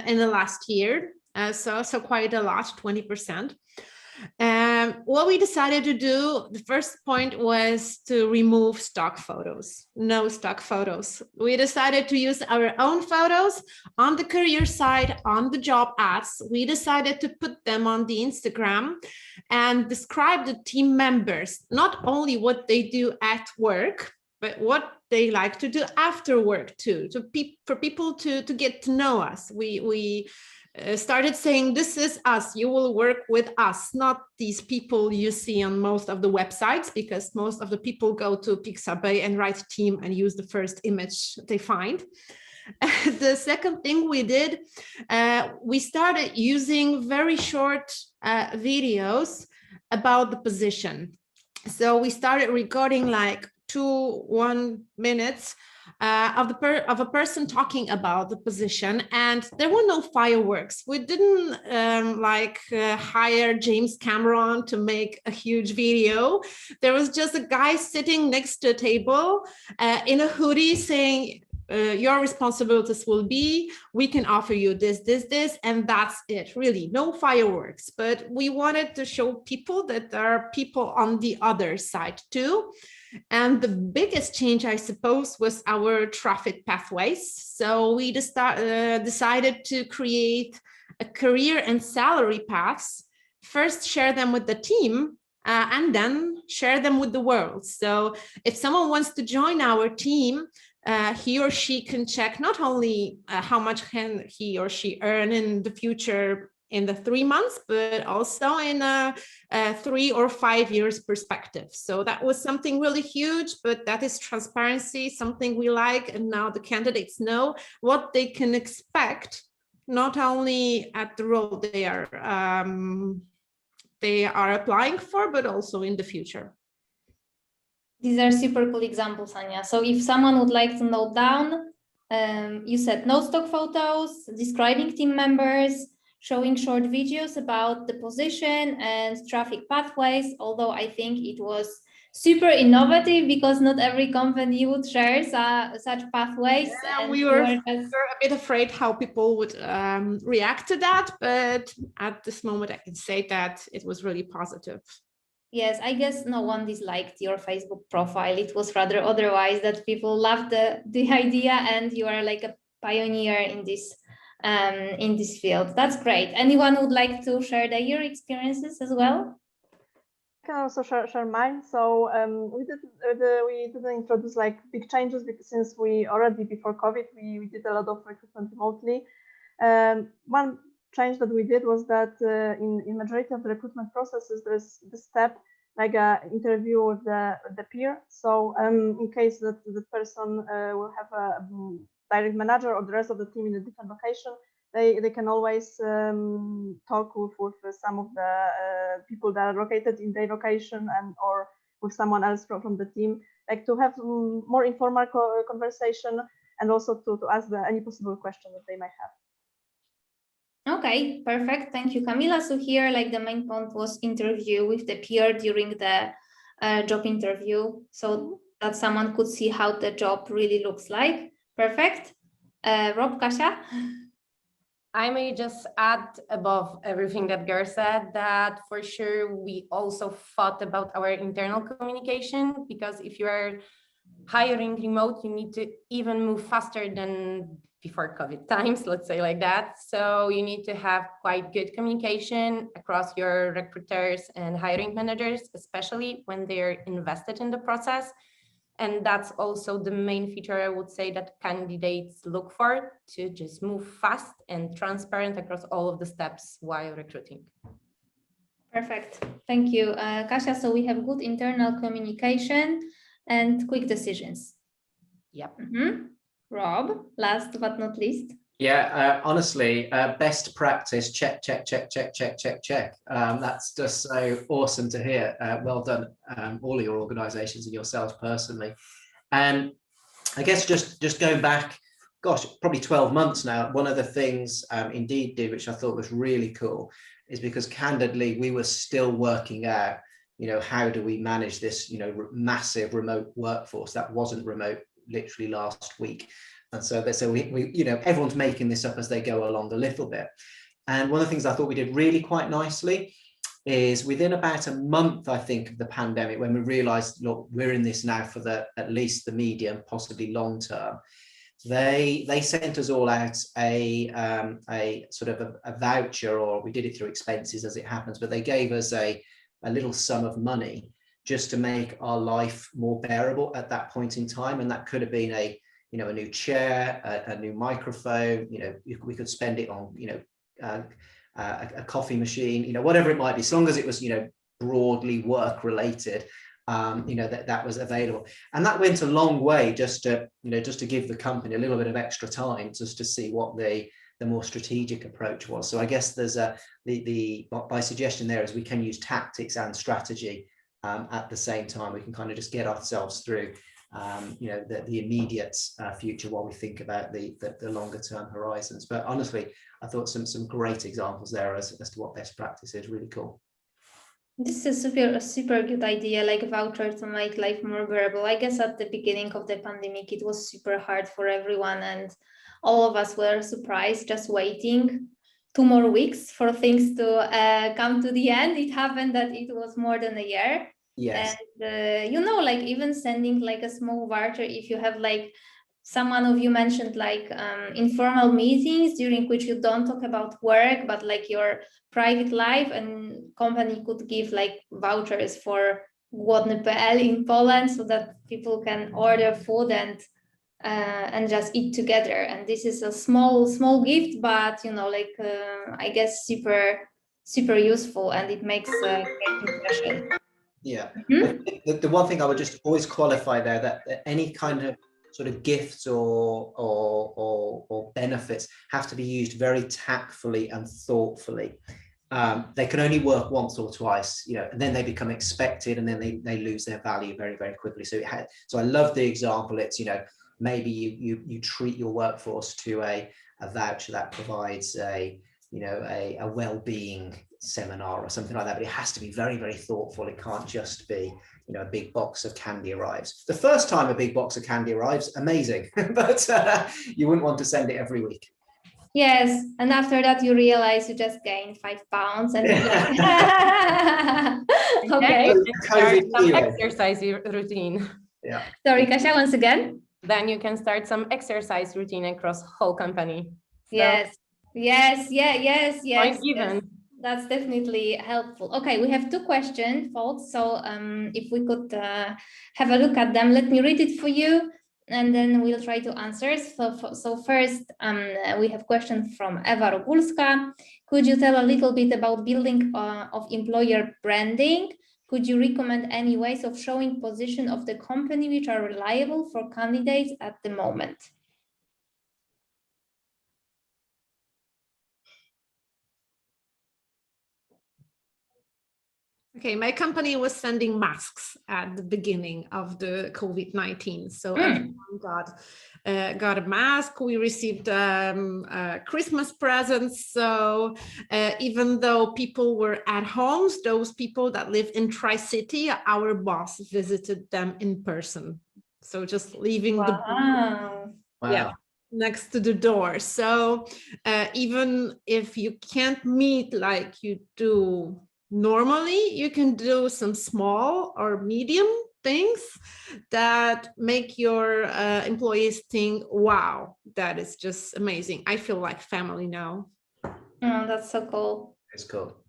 Speaker 6: in the last year, so quite a lot, 20%. what we decided to do, the first point was to remove stock photos, no stock photos. We decided to use our own photos on the career side, on the job ads. We decided to put them on the Instagram and describe the team members, not only what they do at work, but what they like to do after work too, for people to get to know us. We started saying, this is us, you will work with us, not these people you see on most of the websites, because most of the people go to Pixabay and write team and use the first image they find. The second thing we did, we started using very short videos about the position. So we started recording like 2-1 minutes of a person talking about the position, and there were no fireworks. We didn't hire James Cameron to make a huge video. There was just a guy sitting next to a table in a hoodie saying, your responsibilities will be, we can offer you this, and that's it, really, no fireworks. But we wanted to show people that there are people on the other side too. And the biggest change, I suppose, was our traffic pathways. So we decided to create a career and salary paths, first share them with the team, and then share them with the world. So if someone wants to join our team, he or she can check not only how much can he or she earn in the future in the 3 months, but also in a 3 or 5 years perspective. So that was something really huge, but that is transparency, something we like. And now the candidates know what they can expect, not only at the role they are applying for, but also in the future.
Speaker 4: These are super cool examples, Anya. So if someone would like to note down, you said no stock photos, describing team members, showing short videos about the position and traffic pathways, although I think it was super innovative because not every company would share such pathways.
Speaker 6: Yeah,
Speaker 4: and
Speaker 6: we were a bit afraid how people would react to that, but at this moment I can say that it was really positive.
Speaker 4: Yes, I guess no one disliked your Facebook profile. It was rather otherwise that people loved the idea, and you are like a pioneer in this field. That's great. Anyone would like to share their experiences as well?
Speaker 7: I can also share mine. So we didn't introduce like big changes, because since we already before COVID we did a lot of recruitment remotely. One change that we did was that in majority of the recruitment processes there's this step like a interview with the peer. So in case that the person will have a direct manager or the rest of the team in a different location, they can always talk with some of the people that are located in their location, and or with someone else from the team, like to have more informal conversation, and also to ask any possible question that they might have.
Speaker 4: Okay, perfect. Thank you, Camila. So here, like the main point was interview with the peer during the job interview, so that someone could see how the job really looks like. Perfect. Rob, Kasia?
Speaker 5: I may just add above everything that Ger said that for sure we also thought about our internal communication, because if you are hiring remote, you need to even move faster than before COVID times, let's say like that. So you need to have quite good communication across your recruiters and hiring managers, especially when they're invested in the process. And that's also the main feature I would say that candidates look for, to just move fast and transparent across all of the steps while recruiting.
Speaker 4: Perfect. Thank you, Kasia. So we have good internal communication and quick decisions.
Speaker 5: Yep.
Speaker 4: Rob, last but not least.
Speaker 3: Yeah, honestly, best practice, check. That's just so awesome to hear. Well done, all of your organizations and yourselves personally. And I guess just going back, gosh, probably 12 months now, one of the things Indeed did, which I thought was really cool, is because candidly, we were still working out, how do we manage this, massive remote workforce that wasn't remote literally last week. And so we everyone's making this up as they go along a little bit. And one of the things I thought we did really quite nicely is within about a month, I think, of the pandemic, when we realized, look, we're in this now for at least the medium, possibly long term. They sent us all out a sort of a voucher, or we did it through expenses as it happens, but they gave us a little sum of money just to make our life more bearable at that point in time. And that could have been a new chair, a new microphone, we could spend it on, a coffee machine, whatever it might be, as long as it was, broadly work related. That was available, and that went a long way just to give the company a little bit of extra time just to see what the more strategic approach was. So I guess there's my suggestion there is we can use tactics and strategy at the same time. We can kind of just get ourselves through the immediate future while we think about the longer term horizons. But honestly, I thought some great examples there as to what best practice is. Really cool.
Speaker 4: This is a super good idea, like a voucher to make life more bearable. I guess at the beginning of the pandemic, it was super hard for everyone, and all of us were surprised, just waiting 2 more weeks for things to come to the end. It happened that it was more than a year.
Speaker 3: Yes.
Speaker 4: And like even sending like a small voucher, if you have like someone of you mentioned like informal meetings during which you don't talk about work, but like your private life, and company could give like vouchers for głodny.pl in Poland so that people can order food and just eat together. And this is a small gift, but I guess super useful, and it makes a great impression.
Speaker 3: Yeah. The one thing I would just always qualify there, that any kind of sort of gifts or benefits have to be used very tactfully and thoughtfully. They can only work once or twice, and then they become expected, and then they lose their value very, very quickly. So I love the example. It's, maybe you treat your workforce to a voucher that provides a well-being seminar or something like that, but it has to be very, very thoughtful. It can't just be a big box of candy arrives. The first time a big box of candy arrives, amazing, but you wouldn't want to send it every week.
Speaker 4: Yes, and after that you realize you just gained 5 pounds, and okay.
Speaker 5: Start some exercise routine.
Speaker 3: Yeah.
Speaker 4: Sorry, Kasia, once again.
Speaker 5: Then you can start some exercise routine across whole company. So,
Speaker 4: Yes.
Speaker 5: Even.
Speaker 4: That's definitely helpful. Okay, we have 2 questions, folks. So if we could have a look at them, let me read it for you, and then we'll try to answer. So first, we have question from Eva Rogulska. Could you tell a little bit about building of employer branding? Could you recommend any ways of showing position of the company which are reliable for candidates at the moment?
Speaker 6: Okay, my company was sending masks at the beginning of the COVID-19. So everyone got a mask. We received Christmas presents. So even though people were at homes, those people that live in Tri-City, our boss visited them in person. So just leaving next to the door. So even if you can't meet like you do normally, you can do some small or medium things that make your employees think, wow, that is just amazing. I feel like family now.
Speaker 4: Oh, that's so cool.
Speaker 3: It's cool.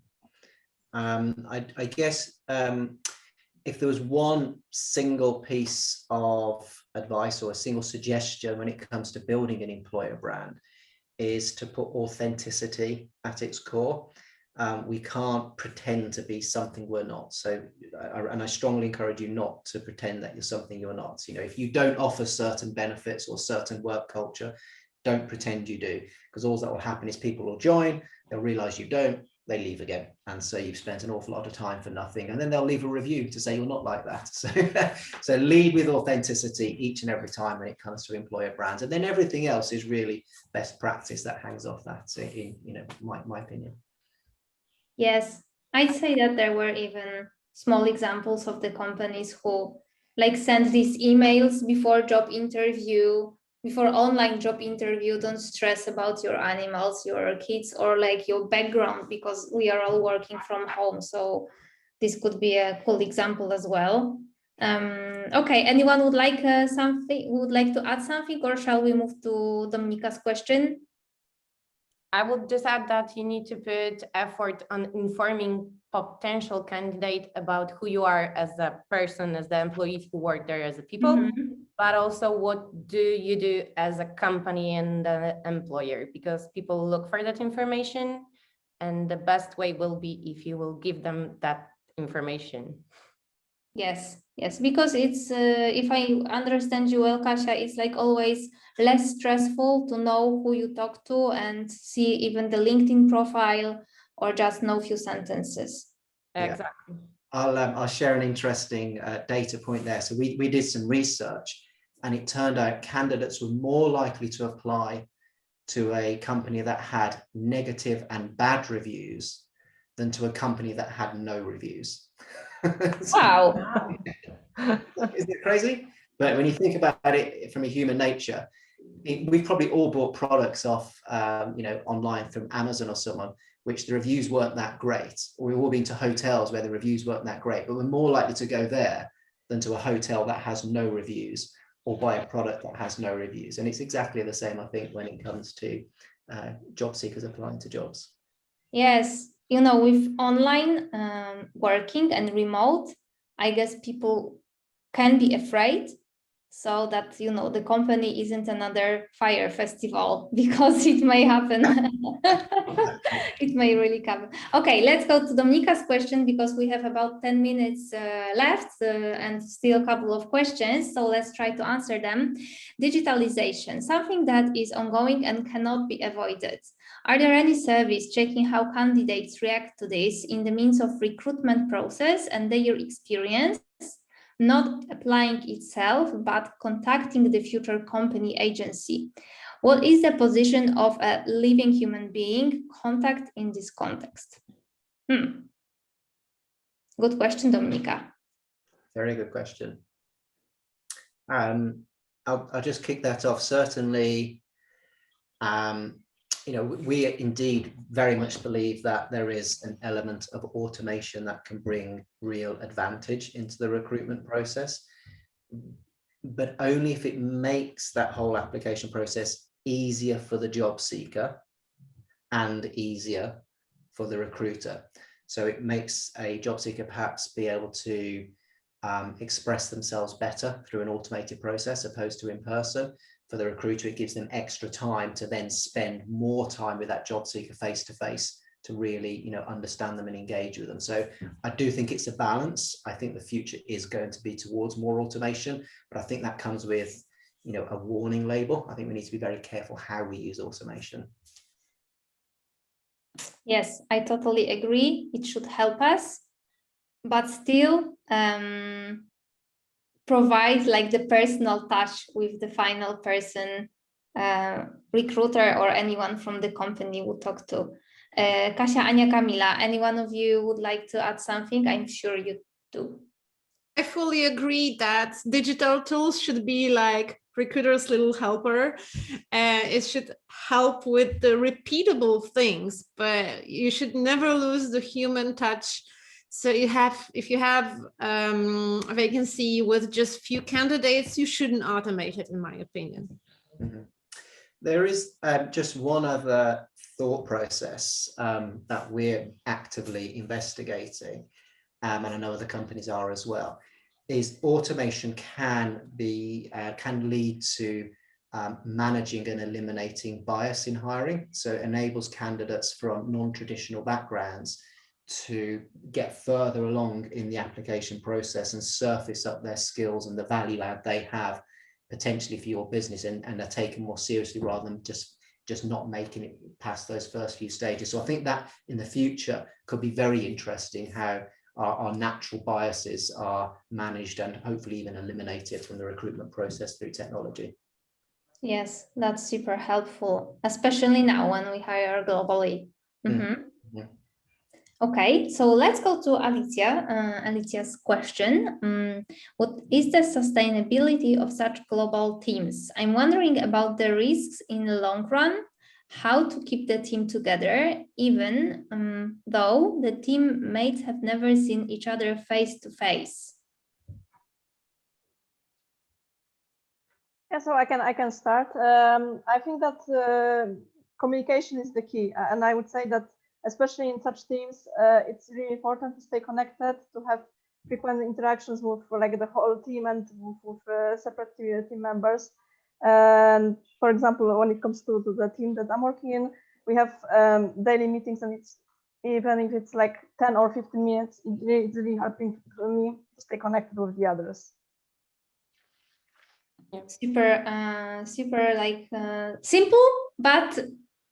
Speaker 3: I guess if there was one single piece of advice or a single suggestion when it comes to building an employer brand, is to put authenticity at its core. We can't pretend to be something we're not. So, and I strongly encourage you not to pretend that you're something you're not. If you don't offer certain benefits or certain work culture, don't pretend you do, because all that will happen is people will join, they'll realize you don't, they leave again. And so you've spent an awful lot of time for nothing. And then they'll leave a review to say you're not like that. So lead with authenticity each and every time when it comes to employer brands. And then everything else is really best practice that hangs off that, in my opinion.
Speaker 4: Yes, I'd say that there were even small examples of the companies who like send these emails before job interview before online job interview, don't stress about your animals, your kids, or like your background, because we are all working from home. So this could be a cool example as well. Okay, anyone would like would like to add something, or shall we move to Dominica's question?
Speaker 5: I would just add that you need to put effort on informing potential candidate about who you are as a person, as the employees who work there as a people, but also what do you do as a company and the employer, because people look for that information, and the best way will be if you will give them that information.
Speaker 4: Yes, because it's if I understand you well, Kasia, it's like always less stressful to know who you talk to and see even the LinkedIn profile or just know a few sentences.
Speaker 5: Exactly.
Speaker 3: I'll share an interesting data point there. So we did some research, and it turned out candidates were more likely to apply to a company that had negative and bad reviews than to a company that had no reviews.
Speaker 4: Wow.
Speaker 3: Isn't it crazy? But when you think about it from a human nature, we've probably all bought products off, online from Amazon or someone, which the reviews weren't that great. Or we've all been to hotels where the reviews weren't that great, but we're more likely to go there than to a hotel that has no reviews, or buy a product that has no reviews. And it's exactly the same, I think, when it comes to job seekers applying to jobs.
Speaker 4: Yes, with online working and remote, I guess people can be afraid, so that the company isn't another fire festival, because it may happen. It may really happen. Okay, let's go to Dominica's question, because we have about 10 minutes left and still a couple of questions, so let's try to answer them. Digitalization, something that is ongoing and cannot be avoided. Are there any surveys checking how candidates react to this in the means of recruitment process and their experience, not applying itself, but contacting the future company agency? What is the position of a living human being contact in this context? Good question, Dominika.
Speaker 3: Very good question. I'll just kick that off. Certainly, we indeed very much believe that there is an element of automation that can bring real advantage into the recruitment process, but only if it makes that whole application process easier for the job seeker and easier for the recruiter. So it makes a job seeker perhaps be able to express themselves better through an automated process opposed to in person. For the recruiter, it gives them extra time to then spend more time with that job seeker face to face to really, understand them and engage with them. So I do think it's a balance. I think the future is going to be towards more automation, but I think that comes with, a warning label. I think we need to be very careful how we use automation.
Speaker 4: Yes, I totally agree. It should help us, but still provide like the personal touch with the final person, recruiter or anyone from the company we talk to. Kasia, Ania, Kamila, any one of you would like to add something? I'm sure you do.
Speaker 6: I fully agree that digital tools should be like recruiter's little helper. It should help with the repeatable things, but you should never lose the human touch. So if you have a vacancy with just few candidates, you shouldn't automate it, in my opinion.
Speaker 3: Mm-hmm. There is just one other thought process that we're actively investigating, and I know other companies are as well, is automation can lead to managing and eliminating bias in hiring. So it enables candidates from non-traditional backgrounds to get further along in the application process and surface up their skills and the value add they have potentially for your business, and are taken more seriously rather than just not making it past those first few stages. So I think that in the future could be very interesting how our natural biases are managed and hopefully even eliminated from the recruitment process through technology.
Speaker 4: Yes, that's super helpful, especially now when we hire globally. Mm-hmm.
Speaker 3: Yeah.
Speaker 4: Okay, so let's go to Alicia. Alicia's question. What is the sustainability of such global teams? I'm wondering about the risks in the long run, how to keep the team together, even though the teammates have never seen each other face to face.
Speaker 7: Yeah, so I can start. I think that communication is the key, and I would say that especially in such teams, it's really important to stay connected, to have frequent interactions with like the whole team and with separate team members. And for example, when it comes to the team that I'm working in, we have daily meetings, and it's even if it's like 10 or 15 minutes, it's really helping for me to stay connected with the others.
Speaker 4: Super like simple, but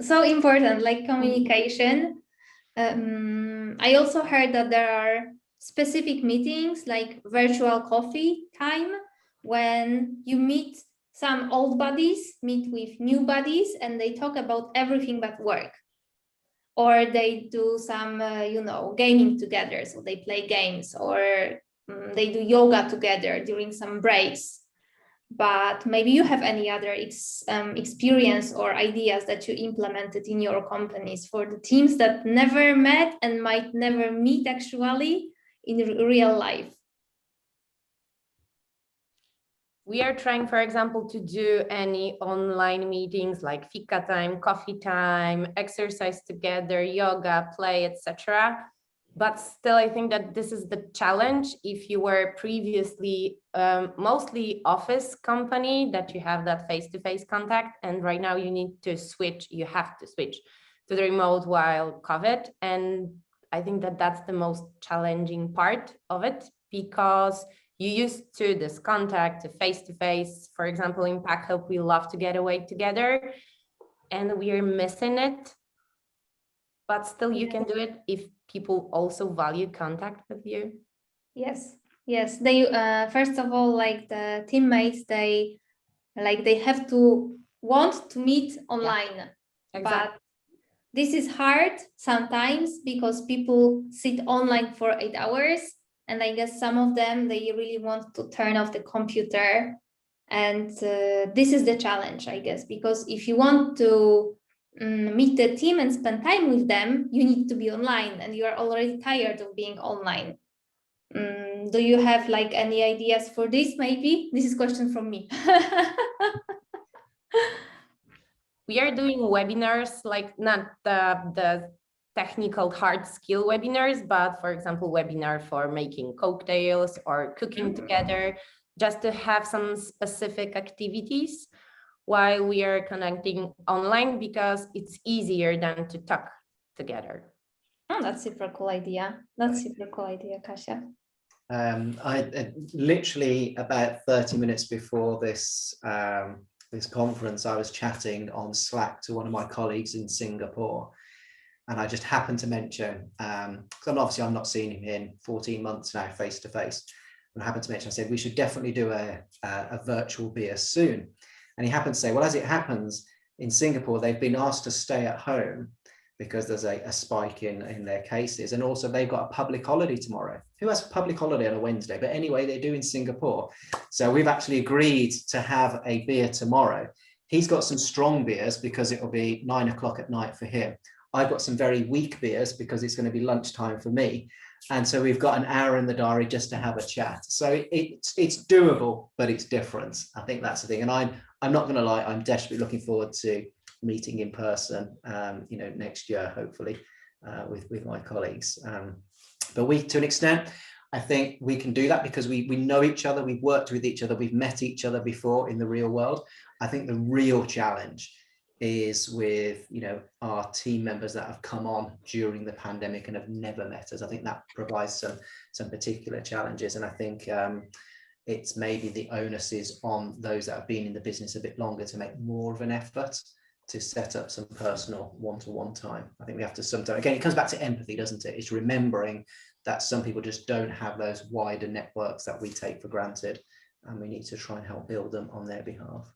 Speaker 4: so important, like communication. I also heard that there are specific meetings like virtual coffee time, when you meet some old buddies, meet with new buddies, and they talk about everything but work. Or they do some, gaming together. So they play games, or they do yoga together during some breaks. But maybe you have any other experience or ideas that you implemented in your companies for the teams that never met and might never meet actually in real life.
Speaker 5: We are trying, for example, to do any online meetings like fika time, coffee time, exercise together, yoga, play, etc. But still, I think that this is the challenge. If you were previously mostly office company, that you have that face-to-face contact, and right now you have to switch to the remote while COVID. And I think that that's the most challenging part of it, because you used to this contact, face-to-face. For example, in Pack Help, we love to get away together, and we are missing it. But still, you can do it if people also value contact with you.
Speaker 4: Yes. They first of all, like the teammates, they have to want to meet online. Yeah. Exactly. But this is hard sometimes because people sit online for 8 hours, and I guess some of them, they really want to turn off the computer, and this is the challenge, I guess, because if you want to meet the team and spend time with them, you need to be online, and you are already tired of being online. Do you have like any ideas for this? Maybe this is a question from me.
Speaker 5: We are doing webinars, like not the technical hard skill webinars, but for example, webinar for making cocktails or cooking together, just to have some specific activities while we are connecting online, because it's easier than to talk together.
Speaker 4: Oh, that's super cool idea. That's super cool idea, Kasia.
Speaker 3: I literally about 30 minutes before this this conference, I was chatting on Slack to one of my colleagues in Singapore, and I just happened to mention, because I'm not seeing him in 14 months now face to face, and I happened to mention, I said we should definitely do a virtual beer soon. And he happened to say, well, as it happens, in Singapore, they've been asked to stay at home because there's a spike in their cases. And also they've got a public holiday tomorrow. Who has a public holiday on a Wednesday? But anyway, they do in Singapore. So we've actually agreed to have a beer tomorrow. He's got some strong beers because it will be 9 o'clock at night for him. I've got some very weak beers because it's going to be lunchtime for me. And so we've got an hour in the diary just to have a chat. So it's doable, but it's different. I think that's the thing. And I'm not going to lie, I'm desperately looking forward to meeting in person, next year, hopefully, with my colleagues. But to an extent, I think we can do that because we know each other, we've worked with each other, we've met each other before in the real world. I think the real challenge is with our team members that have come on during the pandemic and have never met us. I think that provides some particular challenges, and I think it's maybe the onus is on those that have been in the business a bit longer to make more of an effort to set up some personal one-to-one time. I think we have to sometimes, again, it comes back to empathy, doesn't it? It's remembering that some people just don't have those wider networks that we take for granted, and we need to try and help build them on their behalf.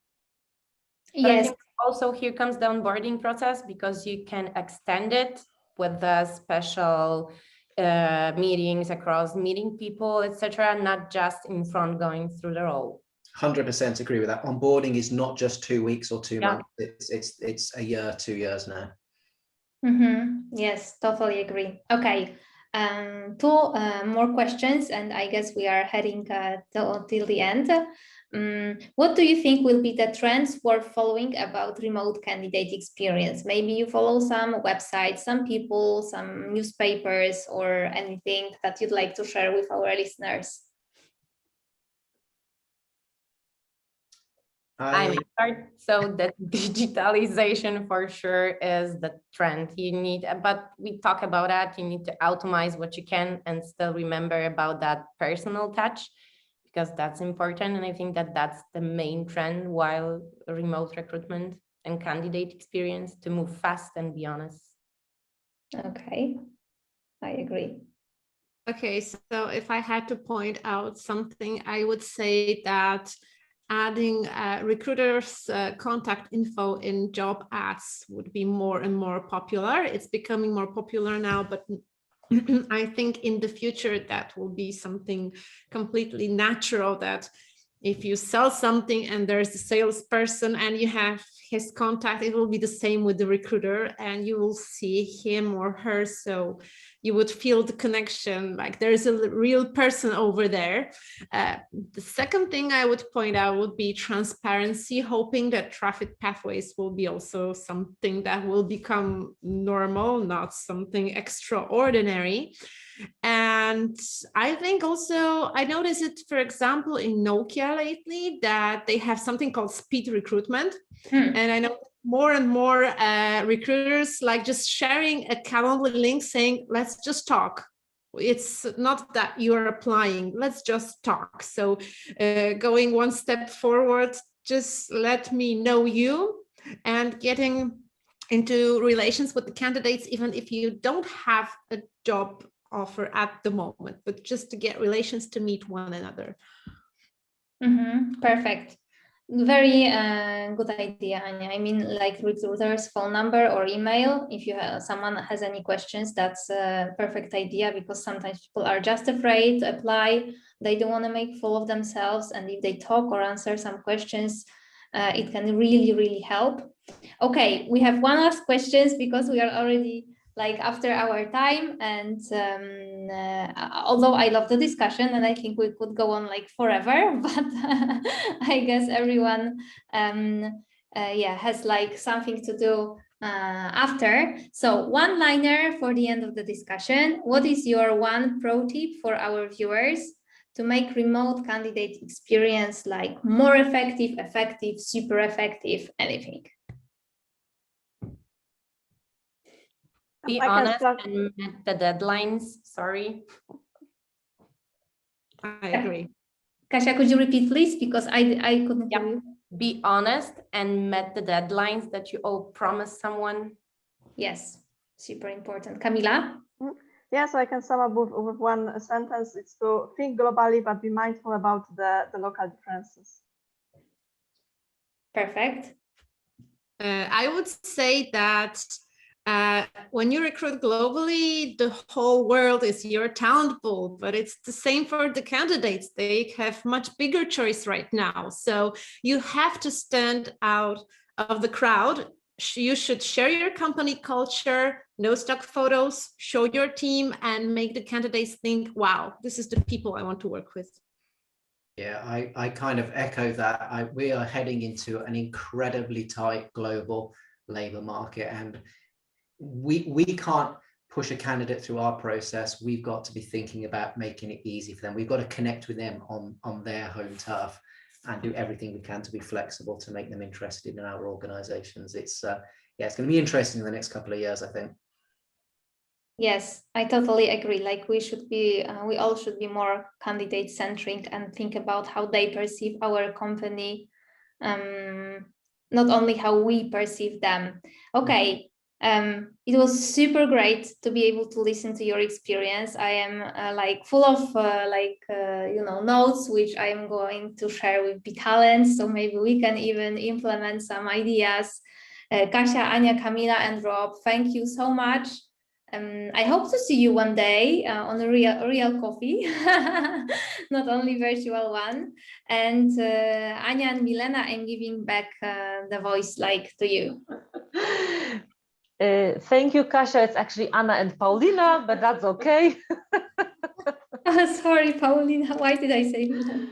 Speaker 4: Yes.
Speaker 5: Also, here comes the onboarding process, because you can extend it with the special meetings across meeting people, etc., not just in front going through the role.
Speaker 3: 100% agree with that. Onboarding is not just 2 weeks or 2
Speaker 5: Yeah.
Speaker 3: months. It's a year, 2 years now.
Speaker 4: Yes, totally agree. Okay, two more questions, and I guess we are heading till the end. What do you think will be the trends worth following about remote candidate experience? Maybe you follow some websites, some people, some newspapers, or anything that you'd like to share with our listeners.
Speaker 5: So the digitalization for sure is the trend. You need, but we talk about that. You need to automate what you can and still remember about that personal touch, because that's important. And I think that that's the main trend while remote recruitment and candidate experience, to move fast and be honest.
Speaker 4: Okay, I agree.
Speaker 6: Okay, so if I had to point out something, I would say that adding recruiters' contact info in job ads would be more and more popular. It's becoming more popular now, but I think in the future that will be something completely natural, that if you sell something and there's a salesperson and you have his contact, it will be the same with the recruiter, and you will see him or her. So you would feel the connection, like there's a real person over there. The second thing I would point out would be transparency, hoping that traffic pathways will be also something that will become normal, not something extraordinary. And I think also, I noticed it, for example, in Nokia lately, that they have something called speed recruitment. And I know more and more recruiters like just sharing a Calendly link saying, let's just talk. It's not that you're applying, let's just talk. So going one step forward, just let me know you, and getting into relations with the candidates, even if you don't have a job offer at the moment, but just to get relations, to meet one another.
Speaker 4: Perfect. Very good idea, Anya. I mean, like recruiter's phone number or email. If you have, someone has any questions, that's a perfect idea, because sometimes people are just afraid to apply. They don't want to make fool of themselves. And if they talk or answer some questions, it can really, really help. Okay, we have one last question, because we are already like after our time, and although I love the discussion and I think we could go on like forever, but I guess everyone has like something to do after. So one liner for the end of the discussion. What is your one pro tip for our viewers to make remote candidate experience like more effective, super effective, anything?
Speaker 5: Be honest and met the deadlines. Sorry.
Speaker 6: I agree.
Speaker 4: Kasia, could you repeat, please? Because I couldn't hear you.
Speaker 5: Be honest and met the deadlines that you all promised someone.
Speaker 4: Yes, super important. Kamila?
Speaker 7: Yeah, so I can sum up with one sentence. It's to think globally, but be mindful about the local differences.
Speaker 4: Perfect.
Speaker 6: I would say that when you recruit globally, the whole world is your talent pool, but it's the same for the candidates. They have much bigger choice right now. So you have to stand out of the crowd. You should share your company culture, no stock photos, show your team, and make the candidates think, wow, this is the people I want to work with.
Speaker 3: Yeah, I kind of echo that. We are heading into an incredibly tight global labor market, and we can't push a candidate through our process. We've got to be thinking about making it easy for them. We've got to connect with them on their home turf and do everything we can to be flexible to make them interested in our organizations. It's going to be interesting in the next couple of years, I think.
Speaker 4: Yes, I totally agree. Like we all should be more candidate centric and think about how they perceive our company, not only how we perceive them. Okay. It was super great to be able to listen to your experience. I am like full of notes which I am going to share with BeTalent, so maybe we can even implement some ideas. Kasia, Anya, Kamila, and Rob, thank you so much I hope to see you one day on a real coffee, not only virtual one. And Anya and Milena, I'm giving back the voice to you.
Speaker 2: Thank you, Kasia. It's actually Anna and Paulina, but that's okay.
Speaker 4: Sorry, Paulina. Why did I say Milena?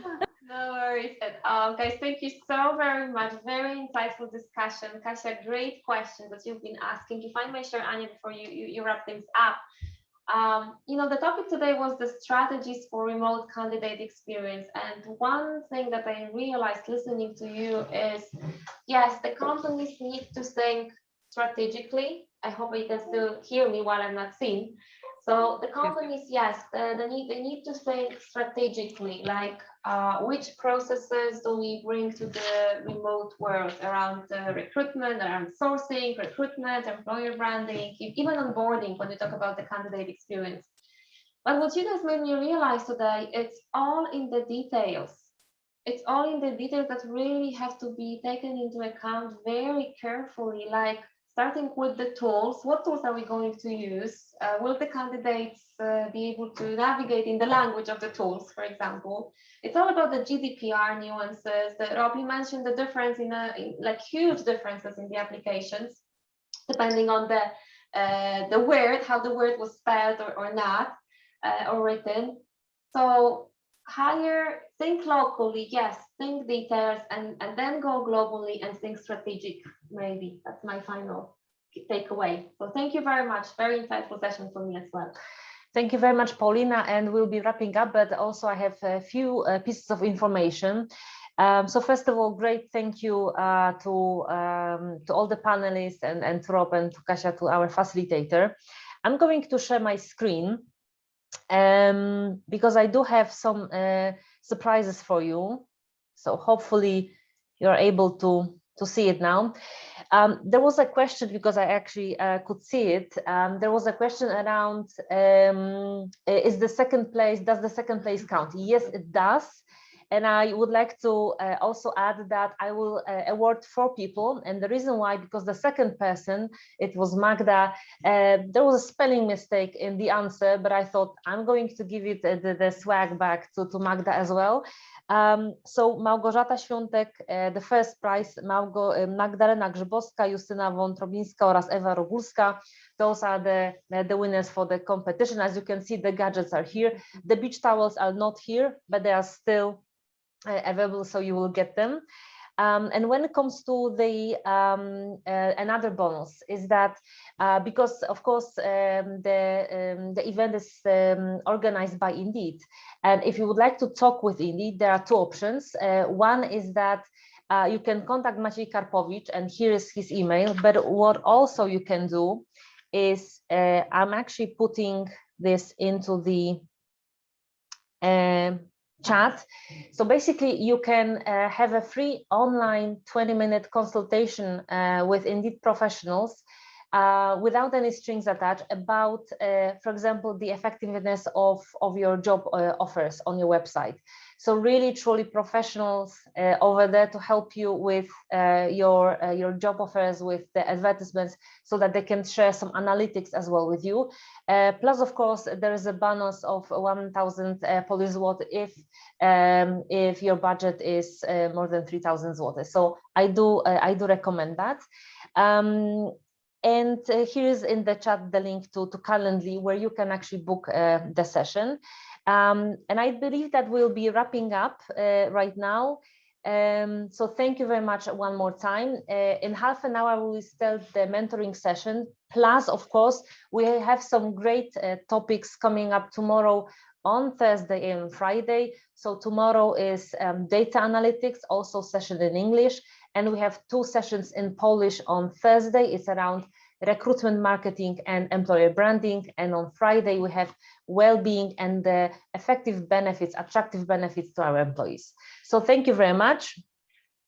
Speaker 1: No worries at all. Guys, thank you so very much. Very insightful discussion. Kasia, great questions that you've been asking. If I may share, Anya, before you wrap things up. The topic today was the strategies for remote candidate experience. And one thing that I realized listening to you is, yes, the companies need to think strategically. I hope you can still hear me while I'm not seen. So the companies, yes, they need to think strategically, like which processes do we bring to the remote world around recruitment, around sourcing, recruitment, employer branding, even onboarding when we talk about the candidate experience. But what you guys made me realize today, it's all in the details. It's all in the details that really have to be taken into account very carefully, like starting with the tools. What tools are we going to use? Will the candidates be able to navigate in the language of the tools, for example? It's all about the GDPR nuances. Rob, you mentioned the difference in huge differences in the applications, depending on the word, how the word was spelled or not, or written. So think locally, yes, think details, and then go globally and think strategic, maybe. That's my final takeaway. So thank you very much. Very insightful session for me as well.
Speaker 2: Thank you very much, Paulina, and we'll be wrapping up, but also I have a few pieces of information. So first of all, great thank you to all the panelists and to Rob and to Kasia, to our facilitator. I'm going to share my screen because I do have some surprises for you. So hopefully you're able to see it now. There was a question, because I actually could see it. There was a question around, does the second place count? Yes, it does. And I would like to also add that I will award 4 people. And the reason why, because the second person, it was Magda. There was a spelling mistake in the answer, but I thought I'm going to give it the swag back to Magda as well. So Małgorzata Świątek, the first prize, Magdalena Grzybowska, Justyna Wątrobińska oraz Ewa Rogulska. Those are the winners for the competition. As you can see, the gadgets are here. The beach towels are not here, but they are still available, so you will get them. And when it comes to the another bonus is that because of course the event is organized by Indeed, and if you would like to talk with Indeed, there are 2 options. One is that you can contact Maciej Karpowicz, and here is his email. But what also you can do is I'm actually putting this into the chat. So basically you can have a free online 20-minute consultation with Indeed professionals without any strings attached about, for example, the effectiveness of your job offers on your website. So really, truly professionals over there to help you with your job offers, with the advertisements, so that they can share some analytics as well with you. Plus, of course, there is a bonus of 1,000 Polish zloty if your budget is more than 3,000 zloty. So I do recommend that. And here is in the chat the link to Calendly, where you can actually book the session. And I believe that we'll be wrapping up right now. So thank you very much one more time. In half an hour, we will start the mentoring session. Plus, of course, we have some great topics coming up tomorrow on Thursday and Friday. So tomorrow is data analytics, also session in English. And we have 2 sessions in Polish on Thursday. It's around recruitment marketing and employer branding. And on Friday, we have well-being and the effective benefits, attractive benefits to our employees. So thank you very much.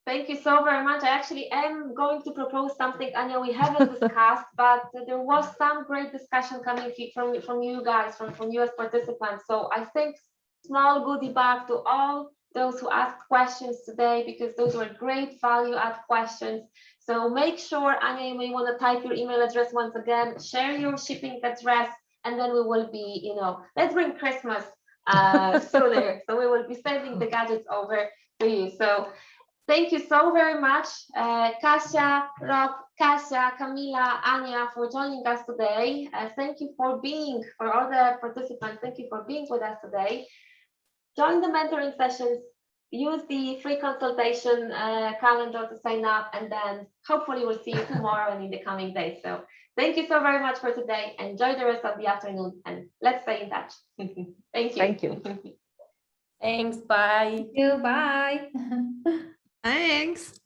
Speaker 1: Thank you so very much. I actually am going to propose something, Anya, we haven't discussed, but there was some great discussion coming from you guys, from you as participants. So I think small goodie bag to all those who asked questions today, because those were great value add questions. So make sure, Anya, you may want to type your email address once again, share your shipping address, and then we will be, you know, let's bring Christmas sooner. So we will be sending the gadgets over to you. So thank you so very much, Kasia, Rob, Kasia, Kamila, Anya, for joining us today. Thank you for all the participants, thank you for being with us today. Join the mentoring sessions, use the free consultation calendar to sign up, and then hopefully we'll see you tomorrow and in the coming days. So thank you so very much for today. Enjoy the rest of the afternoon, and let's stay in touch. Thank you.
Speaker 2: Thank you.
Speaker 5: Thanks, bye.
Speaker 4: Thank you, bye.
Speaker 6: Thanks.